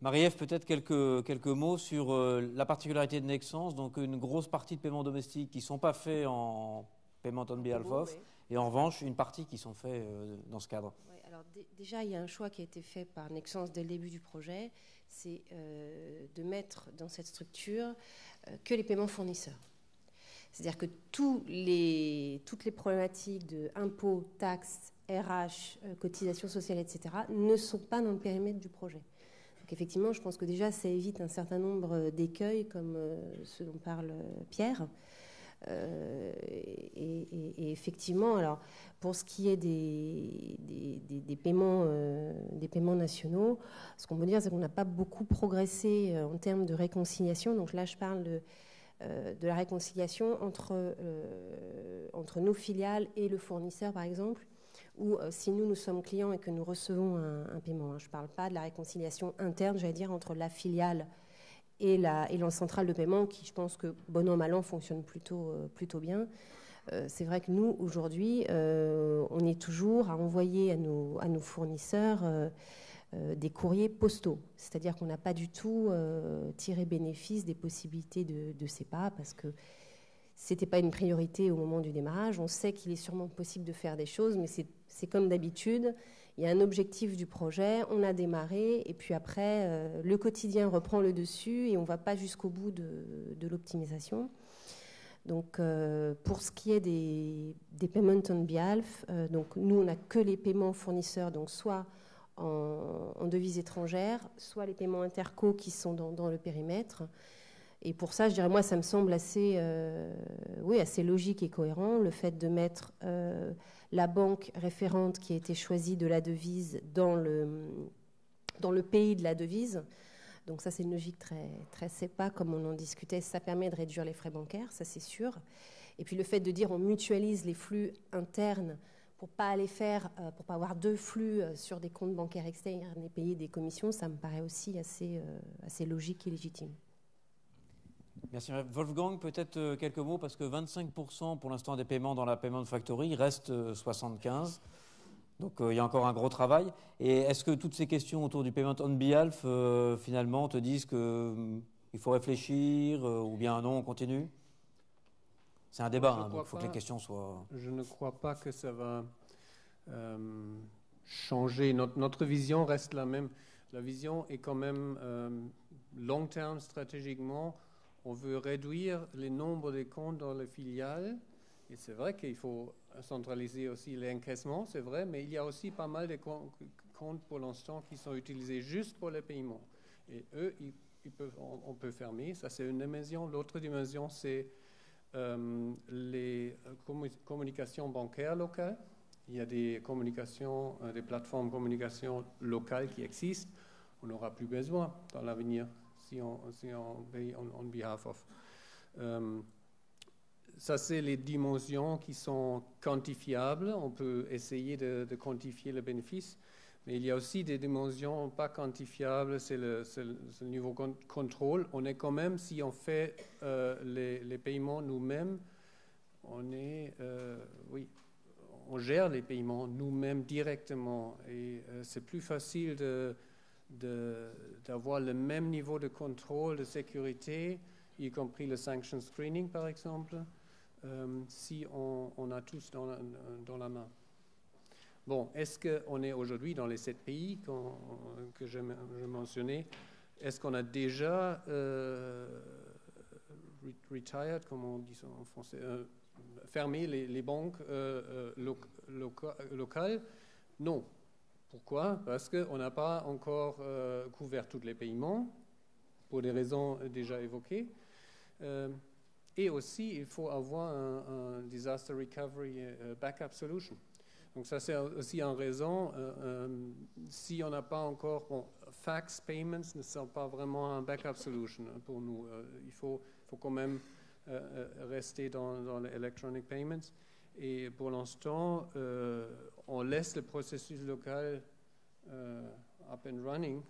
Marie-Ève, peut-être quelques mots sur la particularité de Nexens, donc une grosse partie de paiements domestiques qui ne sont pas faits en paiement on behalf of, oui. Et en revanche, une partie qui sont faits dans ce cadre. Oui, alors déjà, il y a un choix qui a été fait par Nexens dès le début du projet, c'est de mettre dans cette structure que les paiements fournisseurs. C'est-à-dire que toutes les problématiques de impôts, taxes, RH, cotisations sociales, etc., ne sont pas dans le périmètre du projet. Donc effectivement, je pense que déjà, ça évite un certain nombre d'écueils, comme ceux dont parle Pierre. Et effectivement, alors, pour ce qui est des paiements nationaux, ce qu'on peut dire, c'est qu'on n'a pas beaucoup progressé en termes de réconciliation. Donc là, je parle de la réconciliation entre nos filiales et le fournisseur, par exemple, ou si nous sommes clients et que nous recevons un paiement. Hein. Je ne parle pas de la réconciliation interne, j'allais dire, entre la filiale et la centrale de paiement, qui, je pense que, bon an, mal an, fonctionne plutôt bien. C'est vrai que nous, aujourd'hui, on est toujours à envoyer à nos fournisseurs des courriers postaux. C'est-à-dire qu'on n'a pas du tout tiré bénéfice des possibilités de SEPA, parce que ce n'était pas une priorité au moment du démarrage. On sait qu'il est sûrement possible de faire des choses, mais c'est comme d'habitude. Il y a un objectif du projet, on a démarré, et puis après, le quotidien reprend le dessus et on ne va pas jusqu'au bout de l'optimisation. Donc, pour ce qui est des paiements on behalf, donc nous, on n'a que les paiements fournisseurs, donc soit en devises étrangères, soit les paiements interco qui sont dans le périmètre. Et pour ça, je dirais, moi, ça me semble assez logique et cohérent, le fait de mettre la banque référente qui a été choisie de la devise dans le pays de la devise. Donc ça, c'est une logique très SEPA, comme on en discutait. Ça permet de réduire les frais bancaires, ça c'est sûr. Et puis le fait de dire on mutualise les flux internes pour pas avoir deux flux sur des comptes bancaires externes et payer des commissions, ça me paraît aussi assez logique et légitime. Merci. Wolfgang, peut-être quelques mots, parce que 25% pour l'instant des paiements dans la Payment Factory restent 75%. Donc il y a encore un gros travail. Et est-ce que toutes ces questions autour du payment on behalf, finalement, te disent qu'il faut réfléchir ou bien non, on continue? C'est un débat, donc il faut que les questions soient... Je ne crois pas que ça va changer. Notre vision reste la même. La vision est quand même long terme stratégiquement. On veut réduire le nombre de comptes dans les filiales. Et c'est vrai qu'il faut centraliser aussi les encaissements, c'est vrai, mais il y a aussi pas mal de comptes pour l'instant qui sont utilisés juste pour les paiements. Et eux, on peut fermer. Ça, c'est une dimension. L'autre dimension, c'est les communications bancaires locales. Il y a des plateformes de communication locales qui existent. On n'aura plus besoin dans l'avenir si on paye on behalf of. Ça, c'est les dimensions qui sont quantifiables. On peut essayer de quantifier le bénéfice, mais il y a aussi des dimensions pas quantifiables. C'est le niveau contrôle. On est quand même, si on fait les paiements nous-mêmes, on est on gère les paiements nous-mêmes directement et c'est plus facile d'avoir le même niveau de contrôle, de sécurité, y compris le sanction screening par exemple, si on a tous dans la main. Bon, est-ce qu'on est aujourd'hui dans les 7 pays que je mentionnais, est-ce qu'on a déjà retired, comme on dit ça en français, fermé les banques locales? Non. Pourquoi? Parce qu'on n'a pas encore couvert tous les paiements, pour des raisons déjà évoquées. Et aussi, il faut avoir un disaster recovery backup solution. Donc ça, c'est aussi une raison, si on n'a pas encore, bon, fax payments ne sont pas vraiment un backup solution pour nous. Il faut quand même rester dans les electronic payments. Et pour l'instant, on laisse le processus local up and running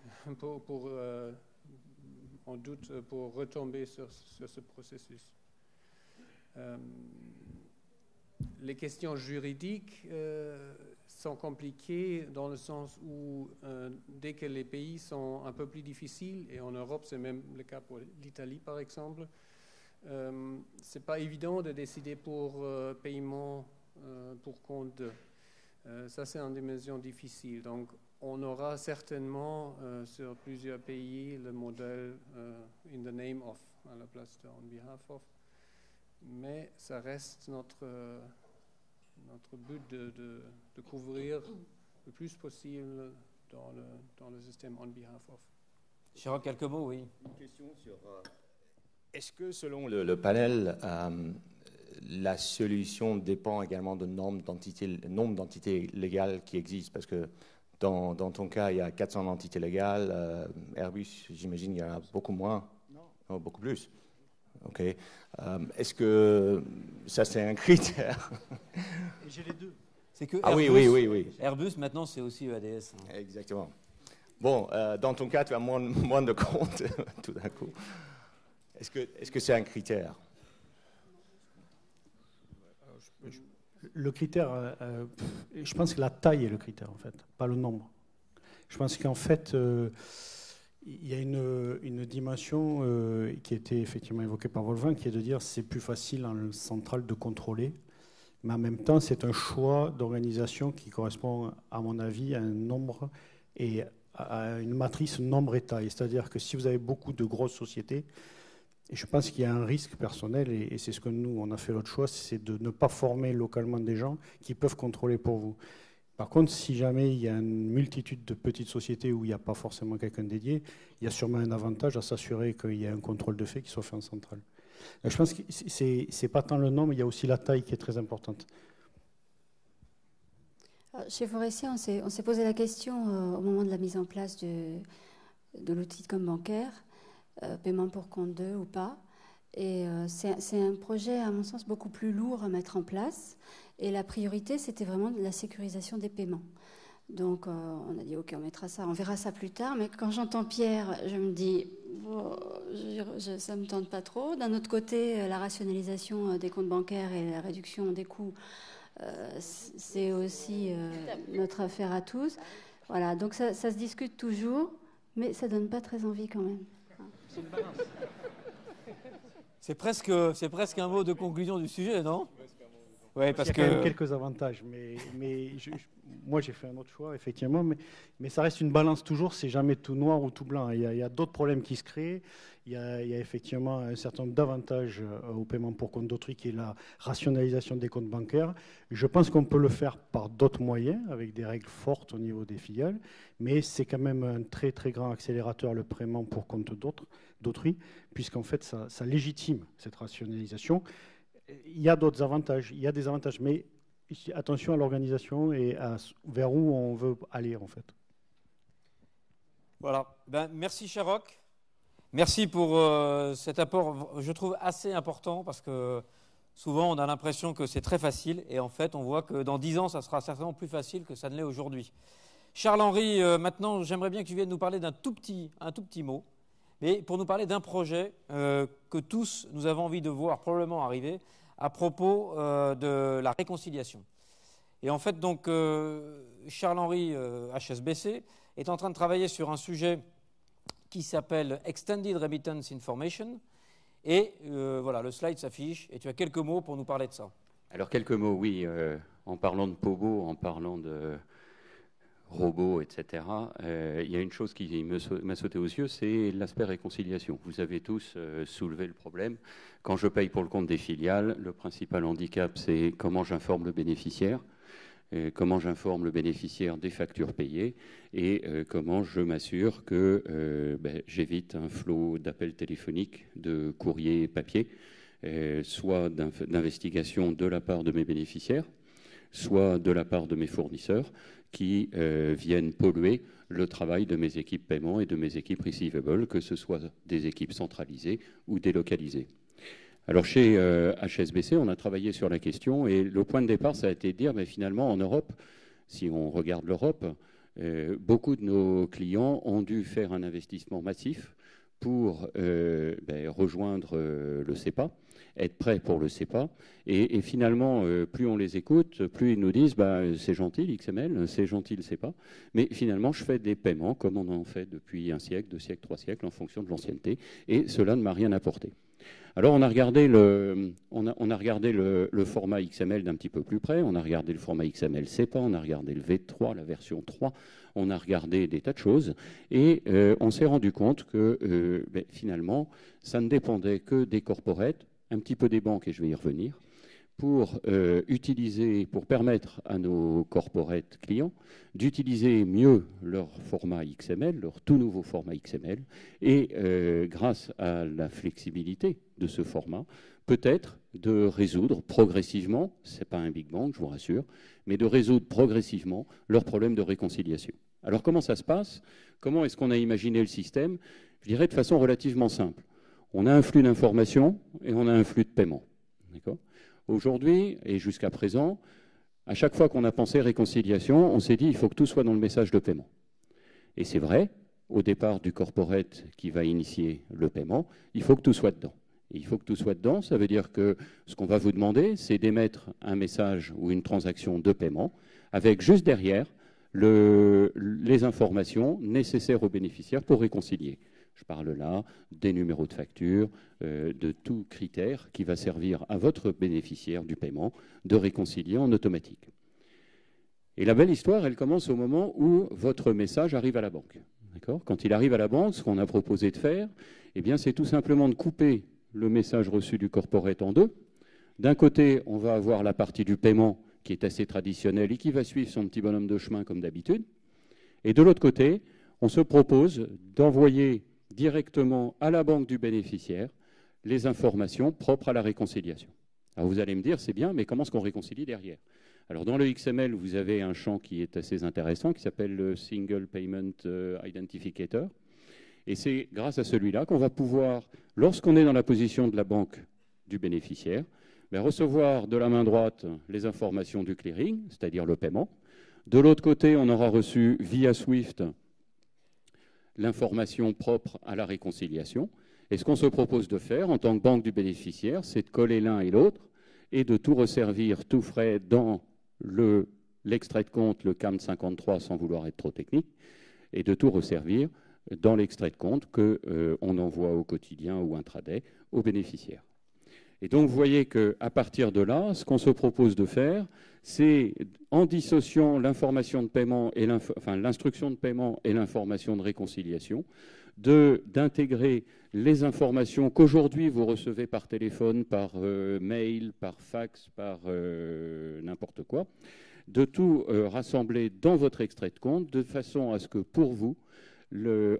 en doute pour retomber sur ce processus. Les questions juridiques sont compliquées dans le sens où dès que les pays sont un peu plus difficiles, et en Europe c'est même le cas pour l'Italie par exemple, c'est pas évident de décider pour paiement pour compte d'eux. Ça c'est une dimension difficile. Donc on aura certainement sur plusieurs pays le modèle in the name of à la place de on behalf of. Mais ça reste notre but de couvrir le plus possible dans le système on behalf of. Chirac, quelques mots, oui. Une question sur... Est-ce que selon le panel, la solution dépend également du nombre d'entités légales qui existent? Parce que dans ton cas, il y a 400 entités légales. Airbus, j'imagine, il y en a beaucoup moins. Non, beaucoup plus. Ok. Est-ce que ça, c'est un critère? J'ai les deux. C'est que Airbus, oui. Airbus, maintenant, c'est aussi EADS. Hein. Exactement. Bon, dans ton cas, tu as moins de comptes tout d'un coup. Est-ce que c'est un critère? Le critère, je pense que la taille est le critère, en fait, pas le nombre. Je pense qu'en fait... il y a une dimension qui a été effectivement évoquée par Wolfgang, qui est de dire c'est plus facile en centrale de contrôler, mais en même temps c'est un choix d'organisation qui correspond à mon avis à un nombre et à une matrice nombre-état. C'est-à-dire que si vous avez beaucoup de grosses sociétés, je pense qu'il y a un risque personnel, et c'est ce que nous on a fait l'autre choix, c'est de ne pas former localement des gens qui peuvent contrôler pour vous. Par contre, si jamais il y a une multitude de petites sociétés où il n'y a pas forcément quelqu'un dédié, il y a sûrement un avantage à s'assurer qu'il y ait un contrôle de fait qui soit fait en centrale. Je pense que ce n'est pas tant le nombre, il y a aussi la taille qui est très importante. Chez Forestia, on s'est posé la question au moment de la mise en place de l'outil de compte bancaire, paiement pour compte d'eux ou pas. Et c'est un projet, à mon sens, beaucoup plus lourd à mettre en place. Et la priorité, c'était vraiment la sécurisation des paiements. Donc, on a dit, OK, on verra ça plus tard. Mais quand j'entends Pierre, je me dis, ça ne me tente pas trop. D'un autre côté, la rationalisation des comptes bancaires et la réduction des coûts, c'est aussi notre affaire à tous. Voilà, donc ça se discute toujours, mais ça ne donne pas très envie quand même. C'est une balance. C'est presque un mot de conclusion du sujet, non? Ouais, parce qu'il y a quand même quelques avantages, mais moi j'ai fait un autre choix, effectivement, mais ça reste une balance toujours, c'est jamais tout noir ou tout blanc. Il y a d'autres problèmes qui se créent, il y a effectivement un certain nombre d'avantages au paiement pour compte d'autrui, qui est la rationalisation des comptes bancaires. Je pense qu'on peut le faire par d'autres moyens, avec des règles fortes au niveau des filiales, mais c'est quand même un très très grand accélérateur, le paiement pour compte d'autrui, puisqu'en fait ça légitime cette rationalisation. Il y a d'autres avantages, il y a des avantages, mais attention à l'organisation et vers où on veut aller en fait. Voilà, merci Chirac, merci pour cet apport, je trouve assez important, parce que souvent on a l'impression que c'est très facile, et en fait on voit que dans 10 ans ça sera certainement plus facile que ça ne l'est aujourd'hui. Charles-Henri, maintenant j'aimerais bien que tu viennes nous parler un tout petit mot, mais pour nous parler d'un projet que tous nous avons envie de voir probablement arriver à propos de la réconciliation. Et en fait, donc, Charles-Henri, HSBC, est en train de travailler sur un sujet qui s'appelle Extended Remittance Information. Et voilà, le slide s'affiche. Et tu as quelques mots pour nous parler de ça. Alors, quelques mots, oui. En parlant de POBO, en parlant de robots, etc., il y a une chose qui m'a sauté aux yeux, c'est l'aspect réconciliation. Vous avez tous soulevé le problème. Quand je paye pour le compte des filiales, le principal handicap, c'est comment j'informe le bénéficiaire. Comment j'informe le bénéficiaire des factures payées et comment je m'assure que j'évite un flot d'appels téléphoniques, de courriers papier, soit d'investigation de la part de mes bénéficiaires, soit de la part de mes fournisseurs qui viennent polluer le travail de mes équipes paiement et de mes équipes receivables, que ce soit des équipes centralisées ou délocalisées. Alors chez HSBC, on a travaillé sur la question et le point de départ, ça a été de dire, mais finalement en Europe, si on regarde l'Europe, beaucoup de nos clients ont dû faire un investissement massif pour rejoindre le CEPA, être prêts pour le CEPA. Et finalement, plus on les écoute, plus ils nous disent c'est gentil l'XML, c'est gentil le CEPA, mais finalement je fais des paiements comme on en fait depuis 1 siècle, 2 siècles, 3 siècles en fonction de l'ancienneté, et cela ne m'a rien apporté. Alors on a regardé le format XML d'un petit peu plus près, on a regardé le format XML CEPA, on a regardé le V3, la version 3, on a regardé des tas de choses et on s'est rendu compte que finalement ça ne dépendait que des corporates, un petit peu des banques et je vais y revenir, pour permettre à nos corporate clients d'utiliser mieux leur format XML, leur tout nouveau format XML, et grâce à la flexibilité de ce format, peut-être de résoudre progressivement, ce n'est pas un Big Bang, je vous rassure, mais de résoudre progressivement leurs problèmes de réconciliation. Alors comment ça se passe? Comment est-ce qu'on a imaginé le système? Je dirais de façon relativement simple. On a un flux d'informations et on a un flux de paiement. D'accord ? Aujourd'hui, et jusqu'à présent, à chaque fois qu'on a pensé réconciliation, on s'est dit il faut que tout soit dans le message de paiement. Et c'est vrai, au départ du corporate qui va initier le paiement, il faut que tout soit dedans. Et il faut que tout soit dedans, ça veut dire que ce qu'on va vous demander, c'est d'émettre un message ou une transaction de paiement avec juste derrière les informations nécessaires aux bénéficiaires pour réconcilier. Je parle là des numéros de facture, de tout critère qui va servir à votre bénéficiaire du paiement de réconcilier en automatique. Et la belle histoire, elle commence au moment où votre message arrive à la banque. Quand il arrive à la banque, ce qu'on a proposé de faire, c'est tout simplement de couper le message reçu du corporate en deux. D'un côté, on va avoir la partie du paiement qui est assez traditionnelle et qui va suivre son petit bonhomme de chemin comme d'habitude. Et de l'autre côté, on se propose d'envoyer directement à la banque du bénéficiaire les informations propres à la réconciliation. Alors vous allez me dire, c'est bien, mais comment est-ce qu'on réconcilie derrière? Alors dans le XML, vous avez un champ qui est assez intéressant, qui s'appelle le Single Payment Identificator. Et c'est grâce à celui-là qu'on va pouvoir, lorsqu'on est dans la position de la banque du bénéficiaire, recevoir de la main droite les informations du clearing, c'est-à-dire le paiement. De l'autre côté, on aura reçu via SWIFT l'information propre à la réconciliation. Et ce qu'on se propose de faire en tant que banque du bénéficiaire, c'est de coller l'un et l'autre et de tout resservir tout frais dans l'extrait de compte, le CAM 53, sans vouloir être trop technique, et de tout resservir dans l'extrait de compte qu'on envoie au quotidien ou intraday aux bénéficiaires. Et donc, vous voyez qu'à partir de là, ce qu'on se propose de faire, c'est, en dissociant l'information de paiement et l'instruction de paiement et l'information de réconciliation, d'intégrer les informations qu'aujourd'hui vous recevez par téléphone, par mail, par fax, par n'importe quoi, de tout rassembler dans votre extrait de compte, de façon à ce que pour vous,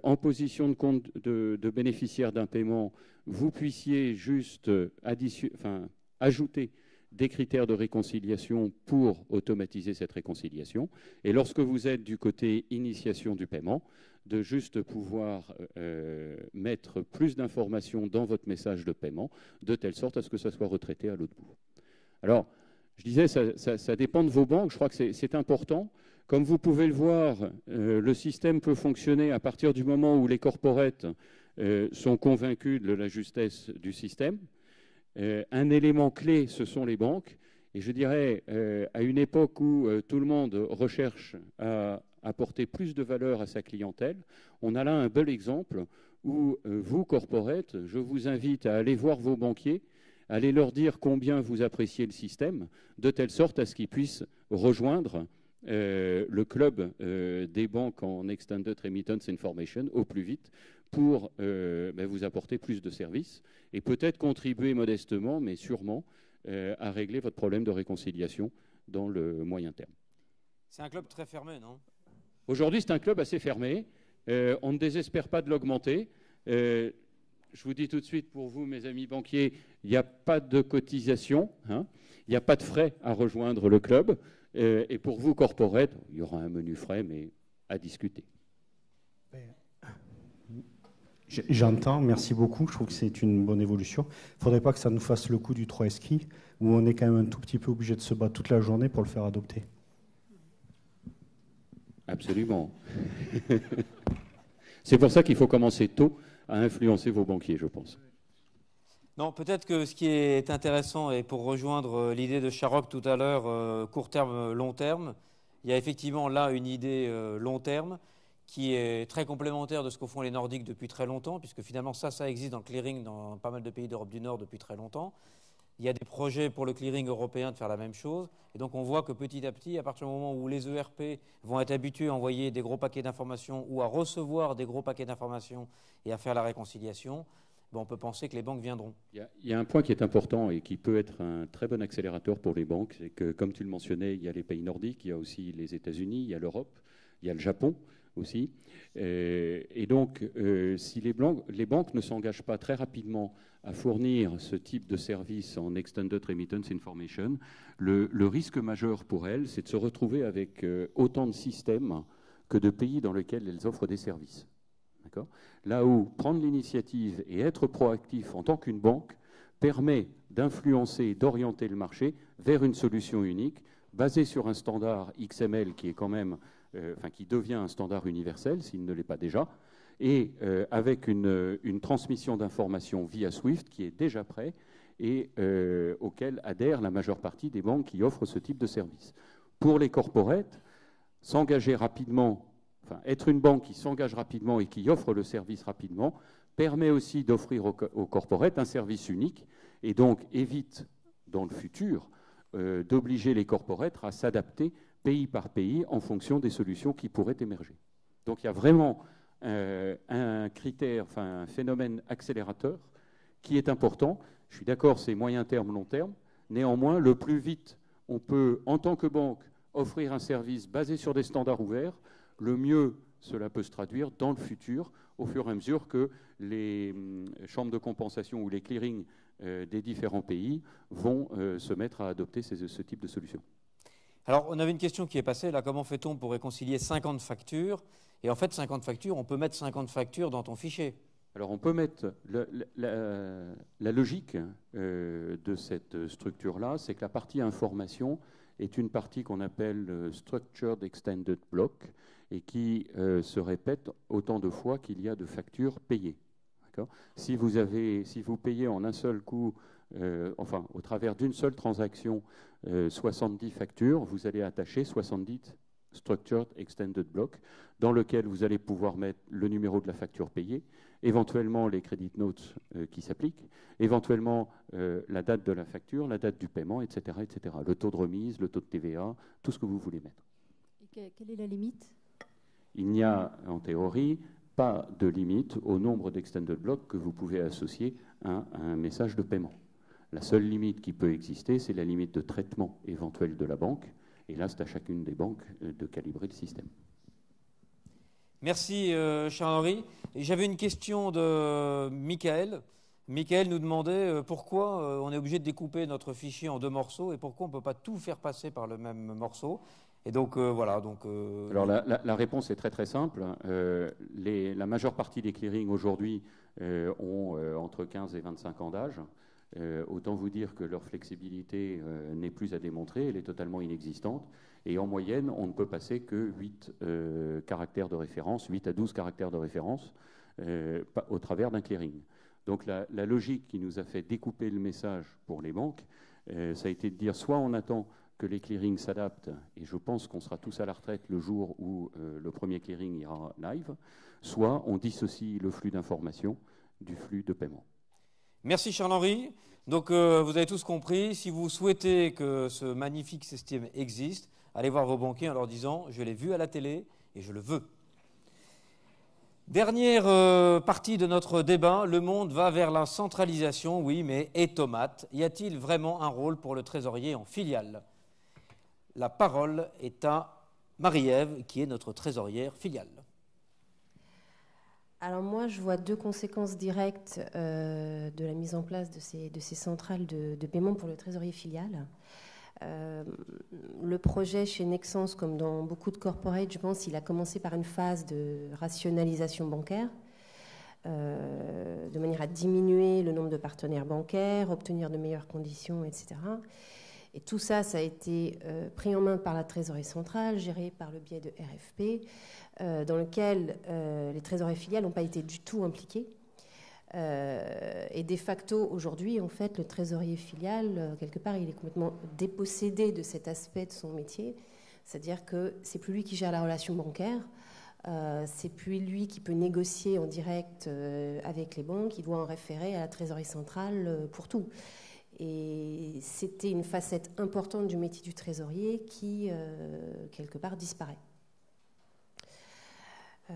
en position de compte de bénéficiaire d'un paiement, vous puissiez juste ajouter des critères de réconciliation pour automatiser cette réconciliation. Et lorsque vous êtes du côté initiation du paiement, de juste pouvoir mettre plus d'informations dans votre message de paiement, de telle sorte à ce que ça soit retraité à l'autre bout. Alors, je disais, ça dépend de vos banques. Je crois que c'est important. Comme vous pouvez le voir, le système peut fonctionner à partir du moment où les corporates sont convaincus de la justesse du système. Un élément clé, ce sont les banques. Et je dirais, à une époque où tout le monde recherche à apporter plus de valeur à sa clientèle, on a là un bel exemple où vous, corporate, je vous invite à aller voir vos banquiers, allez leur dire combien vous appréciez le système, de telle sorte à ce qu'ils puissent rejoindre le club des banques en Extended Remittance Information au plus vite pour vous apporter plus de services et peut-être contribuer modestement, mais sûrement, à régler votre problème de réconciliation dans le moyen terme. C'est un club très fermé, non? Aujourd'hui, c'est un club assez fermé. On ne désespère pas de l'augmenter. Je vous dis tout de suite, pour vous, mes amis banquiers, il n'y a pas de cotisation, hein, il n'y a pas de frais à rejoindre le club. Et pour vous, corporate, il y aura un menu frais, mais à discuter. J'entends, merci beaucoup. Je trouve que c'est une bonne évolution. Il ne faudrait pas que ça nous fasse le coup du 3 ski, où on est quand même un tout petit peu obligé de se battre toute la journée pour le faire adopter. Absolument. C'est pour ça qu'il faut commencer tôt à influencer vos banquiers, je pense. Non, peut-être que ce qui est intéressant, et pour rejoindre l'idée de Sharrock tout à l'heure, court terme, long terme, il y a effectivement là une idée long terme qui est très complémentaire de ce qu'ont font les Nordiques depuis très longtemps, puisque finalement ça existe dans le clearing dans pas mal de pays d'Europe du Nord depuis très longtemps. Il y a des projets pour le clearing européen de faire la même chose. Et donc on voit que petit à petit, à partir du moment où les ERP vont être habitués à envoyer des gros paquets d'informations ou à recevoir des gros paquets d'informations et à faire la réconciliation, on peut penser que les banques viendront. Il y a un point qui est important et qui peut être un très bon accélérateur pour les banques, c'est que, comme tu le mentionnais, il y a les pays nordiques, il y a aussi les États-Unis, il y a l'Europe, il y a le Japon aussi. Et donc, si les banques ne s'engagent pas très rapidement à fournir ce type de service en Extended Remittance Information, le risque majeur pour elles, c'est de se retrouver avec autant de systèmes que de pays dans lesquels elles offrent des services. Là où prendre l'initiative et être proactif en tant qu'une banque permet d'influencer, d'orienter le marché vers une solution unique basée sur un standard XML qui est quand même, qui devient un standard universel s'il ne l'est pas déjà, et avec une transmission d'informations via SWIFT qui est déjà prêt et auquel adhère la majeure partie des banques qui offrent ce type de service. Pour les corporates, s'engager rapidement, être une banque qui s'engage rapidement et qui offre le service rapidement, permet aussi d'offrir aux corporates un service unique et donc évite, dans le futur, d'obliger les corporates à s'adapter pays par pays en fonction des solutions qui pourraient émerger. Donc il y a vraiment un critère, un phénomène accélérateur qui est important. Je suis d'accord, c'est moyen terme, long terme. Néanmoins, le plus vite on peut, en tant que banque, offrir un service basé sur des standards ouverts, le mieux cela peut se traduire dans le futur, au fur et à mesure que les chambres de compensation ou les clearings des différents pays vont se mettre à adopter ce type de solution. Alors, on avait une question qui est passée, là, comment fait-on pour réconcilier 50 factures? Et en fait, 50 factures, on peut mettre 50 factures dans ton fichier. Alors, on peut mettre la logique de cette structure-là, c'est que la partie information est une partie qu'on appelle Structured Extended Block et qui se répète autant de fois qu'il y a de factures payées. Si vous payez en un seul coup, au travers d'une seule transaction, 70 factures, vous allez attacher 70 Structured Extended Block dans lequel vous allez pouvoir mettre le numéro de la facture payée, éventuellement les credit notes qui s'appliquent, éventuellement la date de la facture, la date du paiement, etc., etc. Le taux de remise, le taux de TVA, tout ce que vous voulez mettre. Et quelle est la limite? Il n'y a, en théorie, pas de limite au nombre d'extended blocks que vous pouvez associer à un message de paiement. La seule limite qui peut exister, c'est la limite de traitement éventuel de la banque. Et là, c'est à chacune des banques de calibrer le système. Merci, Charles-Henri. J'avais une question de Michael. Michael nous demandait pourquoi on est obligé de découper notre fichier en 2 morceaux et pourquoi on ne peut pas tout faire passer par le même morceau. Et donc, voilà. Alors, la réponse est très, très simple. La majeure partie des clearings aujourd'hui ont entre 15 et 25 ans d'âge. Autant vous dire que leur flexibilité n'est plus à démontrer, elle est totalement inexistante. Et en moyenne, on ne peut passer que 8 caractères de référence, 8 à 12 caractères de référence au travers d'un clearing. Donc la logique qui nous a fait découper le message pour les banques ça a été de dire soit on attend que les clearings s'adaptent, et je pense qu'on sera tous à la retraite le jour où le premier clearing ira live, soit on dissocie le flux d'informations du flux de paiement. Merci Charles-Henri. Donc vous avez tous compris, si vous souhaitez que ce magnifique système existe, allez voir vos banquiers en leur disant « je l'ai vu à la télé et je le veux ». Dernière partie de notre débat, le monde va vers la centralisation, oui, mais et tomate, y a-t-il vraiment un rôle pour le trésorier en filiale? La parole est à Marie-Ève, qui est notre trésorière filiale. Alors moi, je vois deux conséquences directes de la mise en place de ces centrales de paiement pour le trésorier filial. Le projet chez Nexens, comme dans beaucoup de corporates, je pense, il a commencé par une phase de rationalisation bancaire, de manière à diminuer le nombre de partenaires bancaires, obtenir de meilleures conditions, etc. Et tout ça, ça a été pris en main par la trésorerie centrale, géré par le biais de RFP, dans lequel les trésoriers filiales n'ont pas été du tout impliqués. Et de facto, aujourd'hui, en fait, le trésorier filial, quelque part, il est complètement dépossédé de cet aspect de son métier. C'est-à-dire que c'est plus lui qui gère la relation bancaire, c'est plus lui qui peut négocier en direct avec les banques, il doit en référer à la trésorerie centrale pour tout. Et c'était une facette importante du métier du trésorier qui, quelque part, disparaît.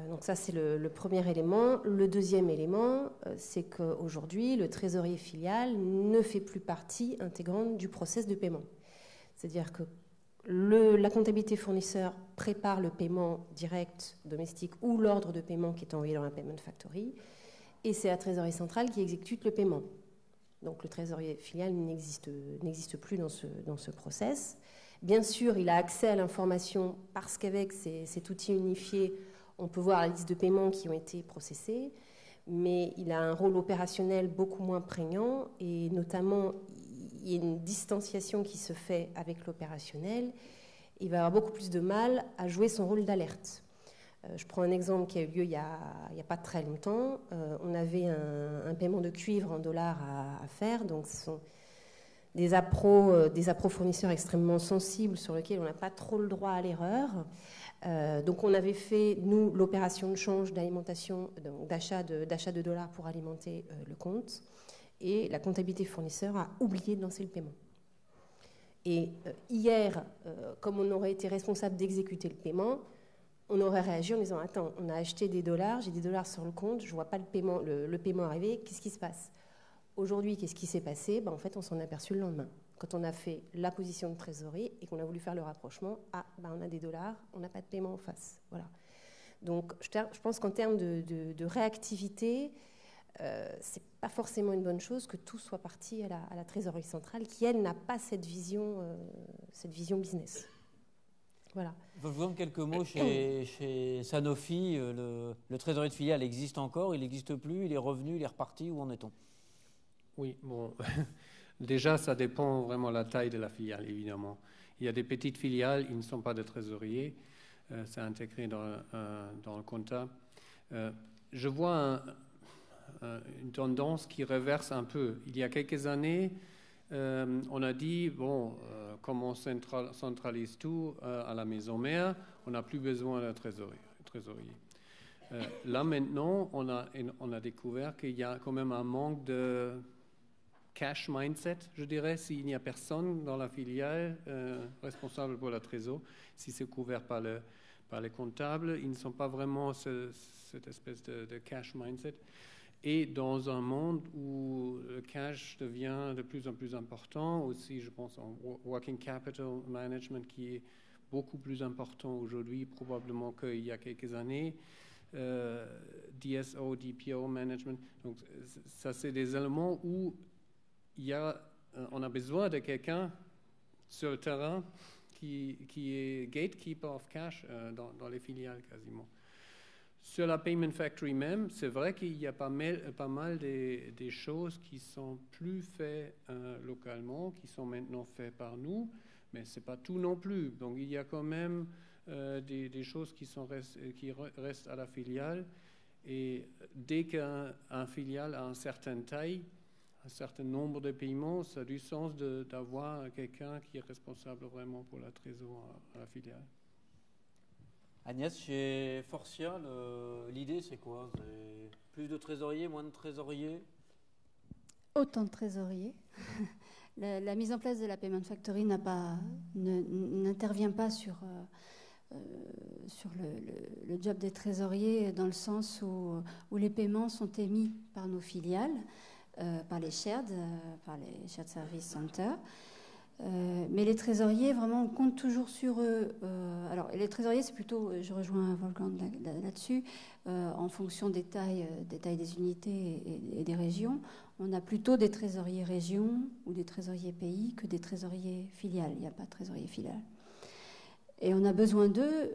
Donc ça, c'est le premier élément. Le deuxième élément, c'est qu'aujourd'hui, le trésorier filial ne fait plus partie intégrante du process de paiement. C'est-à-dire que la comptabilité fournisseur prépare le paiement direct domestique ou l'ordre de paiement qui est envoyé dans la Payment Factory, et c'est la trésorerie centrale qui exécute le paiement. Donc le trésorier filial n'existe plus dans ce process. Bien sûr, il a accès à l'information parce qu'avec cet outil unifié, on peut voir la liste de paiements qui ont été processés, mais il a un rôle opérationnel beaucoup moins prégnant, et notamment, il y a une distanciation qui se fait avec l'opérationnel. Il va avoir beaucoup plus de mal à jouer son rôle d'alerte. Je prends un exemple qui a eu lieu il y a pas très longtemps. On avait un paiement de cuivre en dollars à faire, donc ce sont des appros fournisseurs extrêmement sensibles sur lesquels on n'a pas trop le droit à l'erreur. Donc on avait fait, nous, l'opération de change d'alimentation, d'achat de dollars pour alimenter le compte, et la comptabilité fournisseur a oublié de lancer le paiement. Et hier, comme on aurait été responsable d'exécuter le paiement, on aurait réagi en disant « Attends, on a acheté des dollars, j'ai des dollars sur le compte, je ne vois pas le paiement arriver, qu'est-ce qui se passe ?» Aujourd'hui, qu'est-ce qui s'est passé ? En fait, on s'en est aperçu le lendemain. Quand on a fait la position de trésorerie et qu'on a voulu faire le rapprochement, on a des dollars, on n'a pas de paiement en face. Voilà. Donc, je pense qu'en termes de réactivité, ce n'est pas forcément une bonne chose que tout soit parti à la trésorerie centrale, qui, elle, n'a pas cette vision business. Voilà. Je vous donne quelques mots chez Sanofi. Le trésorier de filiale existe encore, il n'existe plus, il est revenu, il est reparti, où en est-on ? Oui, bon, déjà, ça dépend vraiment de la taille de la filiale, évidemment. Il y a des petites filiales, ils ne sont pas de trésoriers, c'est intégré dans le compta. Je vois une tendance qui reverse un peu. Il y a quelques années, on a dit, bon, comme on centralise tout à la maison mère, on n'a plus besoin d'un trésorier. Là, maintenant, on a découvert qu'il y a quand même un manque de cash mindset, je dirais, s'il n'y a personne dans la filiale responsable pour la trésor, si c'est couvert par les comptables, ils ne sont pas vraiment cette espèce de cash mindset. Et dans un monde où le cash devient de plus en plus important, aussi je pense en working capital management qui est beaucoup plus important aujourd'hui probablement qu'il y a quelques années, DSO, DPO management, donc ça c'est des éléments où on a besoin de quelqu'un sur le terrain qui est gatekeeper of cash dans les filiales quasiment. Sur la Payment Factory même, c'est vrai qu'il y a pas mal des choses qui sont plus faites localement, qui sont maintenant faites par nous, mais ce n'est pas tout non plus. Donc il y a quand même des choses qui restent à la filiale. Et dès qu'un filiale a une certaine taille, un certain nombre de paiements, ça a du sens d'avoir quelqu'un qui est responsable vraiment pour la trésorerie à la filiale. Agnès, chez Forcia, l'idée c'est quoi? C'est plus de trésoriers, moins de trésoriers? Autant de trésoriers. La mise en place de la Payment Factory n'intervient pas sur le job des trésoriers, dans le sens où les paiements sont émis par nos filiales, par les shared service centers. Mais les trésoriers, vraiment, on compte toujours sur eux. Alors, les trésoriers, c'est plutôt, je rejoins Wolfgang là-dessus, en fonction des tailles des unités et des régions. On a plutôt des trésoriers régions ou des trésoriers pays que des trésoriers filiales. Il n'y a pas de trésorier filiale. Et on a besoin d'eux,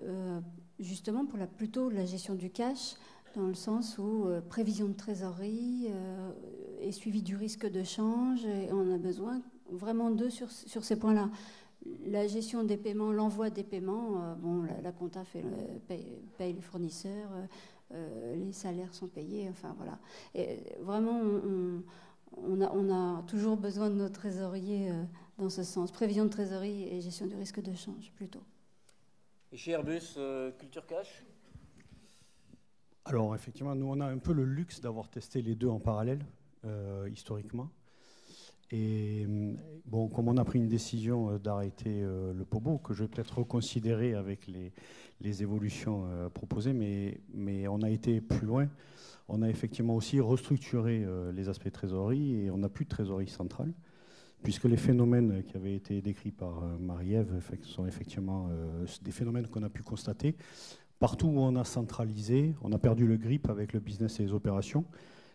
justement, pour plutôt la gestion du cash, dans le sens où prévision de trésorerie et suivi du risque de change. Et on a besoin vraiment d'eux sur ces points-là. La gestion des paiements, l'envoi des paiements, la compta paye les fournisseurs, les salaires sont payés, enfin voilà. Et vraiment, on a toujours besoin de nos trésoriers dans ce sens. Prévision de trésorerie et gestion du risque de change, plutôt. Et chez Airbus, Culture Cash? Alors effectivement, nous on a un peu le luxe d'avoir testé les deux en parallèle, historiquement. Et bon, comme on a pris une décision d'arrêter le POBO, que je vais peut-être reconsidérer avec les évolutions proposées, mais on a été plus loin. On a effectivement aussi restructuré les aspects trésorerie et on n'a plus de trésorerie centrale, puisque les phénomènes qui avaient été décrits par Marie-Ève sont effectivement des phénomènes qu'on a pu constater. Partout où on a centralisé, on a perdu le grip avec le business et les opérations.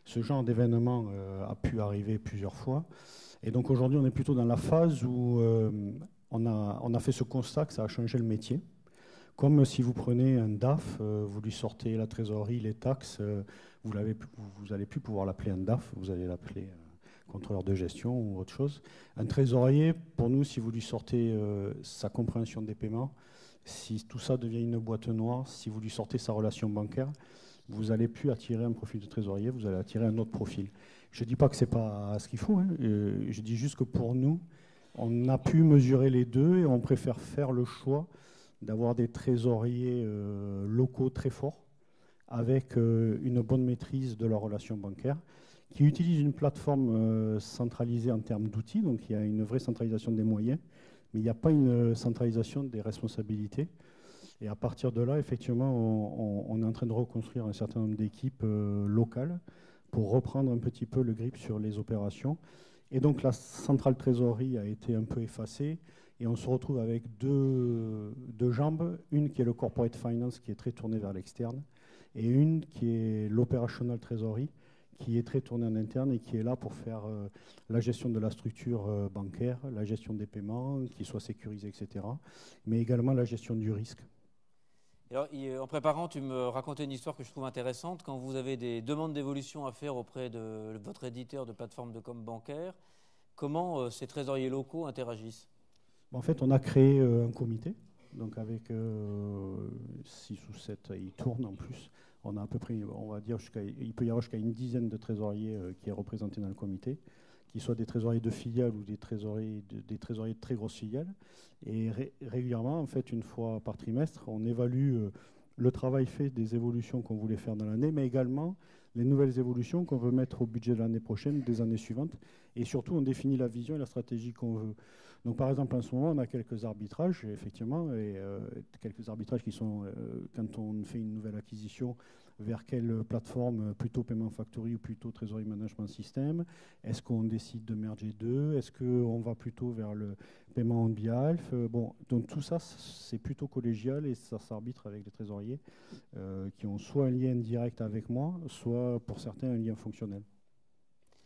Ce genre d'événement a pu arriver plusieurs fois. Et donc aujourd'hui, on est plutôt dans la phase où on a fait ce constat que ça a changé le métier. Comme si vous prenez un DAF, vous lui sortez la trésorerie, les taxes, vous n'allez plus pouvoir l'appeler un DAF, vous allez l'appeler contrôleur de gestion ou autre chose. Un trésorier, pour nous, si vous lui sortez sa compréhension des paiements, si tout ça devient une boîte noire, si vous lui sortez sa relation bancaire, vous n'allez plus attirer un profil de trésorier, vous allez attirer un autre profil. Je ne dis pas que ce n'est pas ce qu'il faut, hein. Je dis juste que pour nous, on a pu mesurer les deux et on préfère faire le choix d'avoir des trésoriers locaux très forts, avec une bonne maîtrise de leur relation bancaire, qui utilisent une plateforme centralisée en termes d'outils, donc il y a une vraie centralisation des moyens, mais il n'y a pas une centralisation des responsabilités. Et à partir de là, effectivement, on est en train de reconstruire un certain nombre d'équipes locales pour reprendre un petit peu le grip sur les opérations. Et donc la centrale trésorerie a été un peu effacée et on se retrouve avec deux jambes, une qui est le corporate finance qui est très tournée vers l'externe et une qui est l'operational trésorerie qui est très tournée en interne et qui est là pour faire la gestion de la structure bancaire, la gestion des paiements, qui soit sécurisée, etc., mais également la gestion du risque. Alors, en préparant, tu me racontais une histoire que je trouve intéressante. Quand vous avez des demandes d'évolution à faire auprès de votre éditeur de plateforme de com bancaire, comment ces trésoriers locaux interagissent? En fait, on a créé un comité, donc avec 6 ou 7, ils tournent en plus. On a à peu près, on va dire, il peut y avoir jusqu'à une dizaine de trésoriers qui est représenté dans le comité, qu'ils soient des trésoriers de filiales ou des trésoriers de très grosses filiales. Et régulièrement, en fait, une fois par trimestre, on évalue le travail fait des évolutions qu'on voulait faire dans l'année, mais également les nouvelles évolutions qu'on veut mettre au budget de l'année prochaine, des années suivantes. Et surtout, on définit la vision et la stratégie qu'on veut. Donc, par exemple, en ce moment, on a quelques arbitrages, effectivement, et quelques arbitrages qui sont, quand on fait une nouvelle acquisition, vers quelle plateforme, plutôt Payment Factory ou plutôt Treasury Management System? Est-ce qu'on décide de merger deux? Est-ce qu'on va plutôt vers le paiement on behalf? Bon, donc tout ça, c'est plutôt collégial et ça s'arbitre avec les trésoriers qui ont soit un lien direct avec moi, soit pour certains un lien fonctionnel.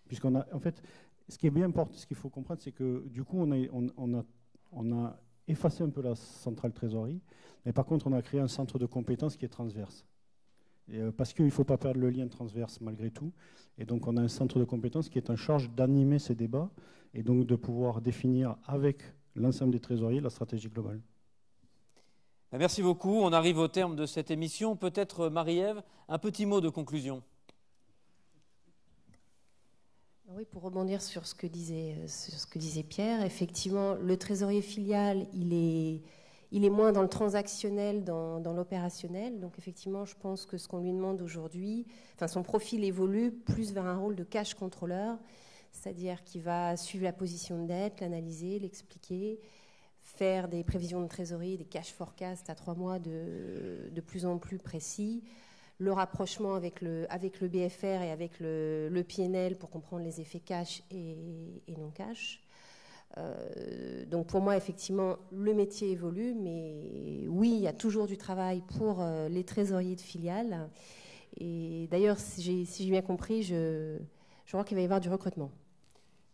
Puisqu'on a, en fait, ce qui est bien important, ce qu'il faut comprendre, c'est que du coup, on a effacé un peu la centrale trésorerie, mais par contre, on a créé un centre de compétences qui est transverse. Parce qu'il ne faut pas perdre le lien transverse malgré tout. Et donc on a un centre de compétences qui est en charge d'animer ces débats et donc de pouvoir définir avec l'ensemble des trésoriers la stratégie globale. Merci beaucoup. On arrive au terme de cette émission. Peut-être, Marie-Ève, un petit mot de conclusion. Oui, pour rebondir sur ce que disait Pierre, effectivement, le trésorier filial, il est moins dans le transactionnel, dans l'opérationnel. Donc effectivement, je pense que ce qu'on lui demande aujourd'hui, enfin son profil évolue plus vers un rôle de cash contrôleur, c'est-à-dire qu'il va suivre la position de dette, l'analyser, l'expliquer, faire des prévisions de trésorerie, des cash forecasts à 3 mois de plus en plus précis, le rapprochement avec le BFR et avec le PNL pour comprendre les effets cash et non cash. Donc pour moi, effectivement, le métier évolue, mais oui, il y a toujours du travail pour les trésoriers de filiales. Et d'ailleurs, si j'ai bien compris, je crois qu'il va y avoir du recrutement.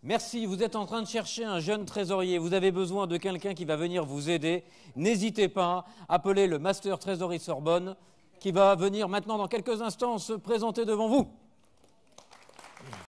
Merci, vous êtes en train de chercher un jeune trésorier, vous avez besoin de quelqu'un qui va venir vous aider. N'hésitez pas, appelez le Master Trésorerie Sorbonne qui va venir maintenant dans quelques instants se présenter devant vous.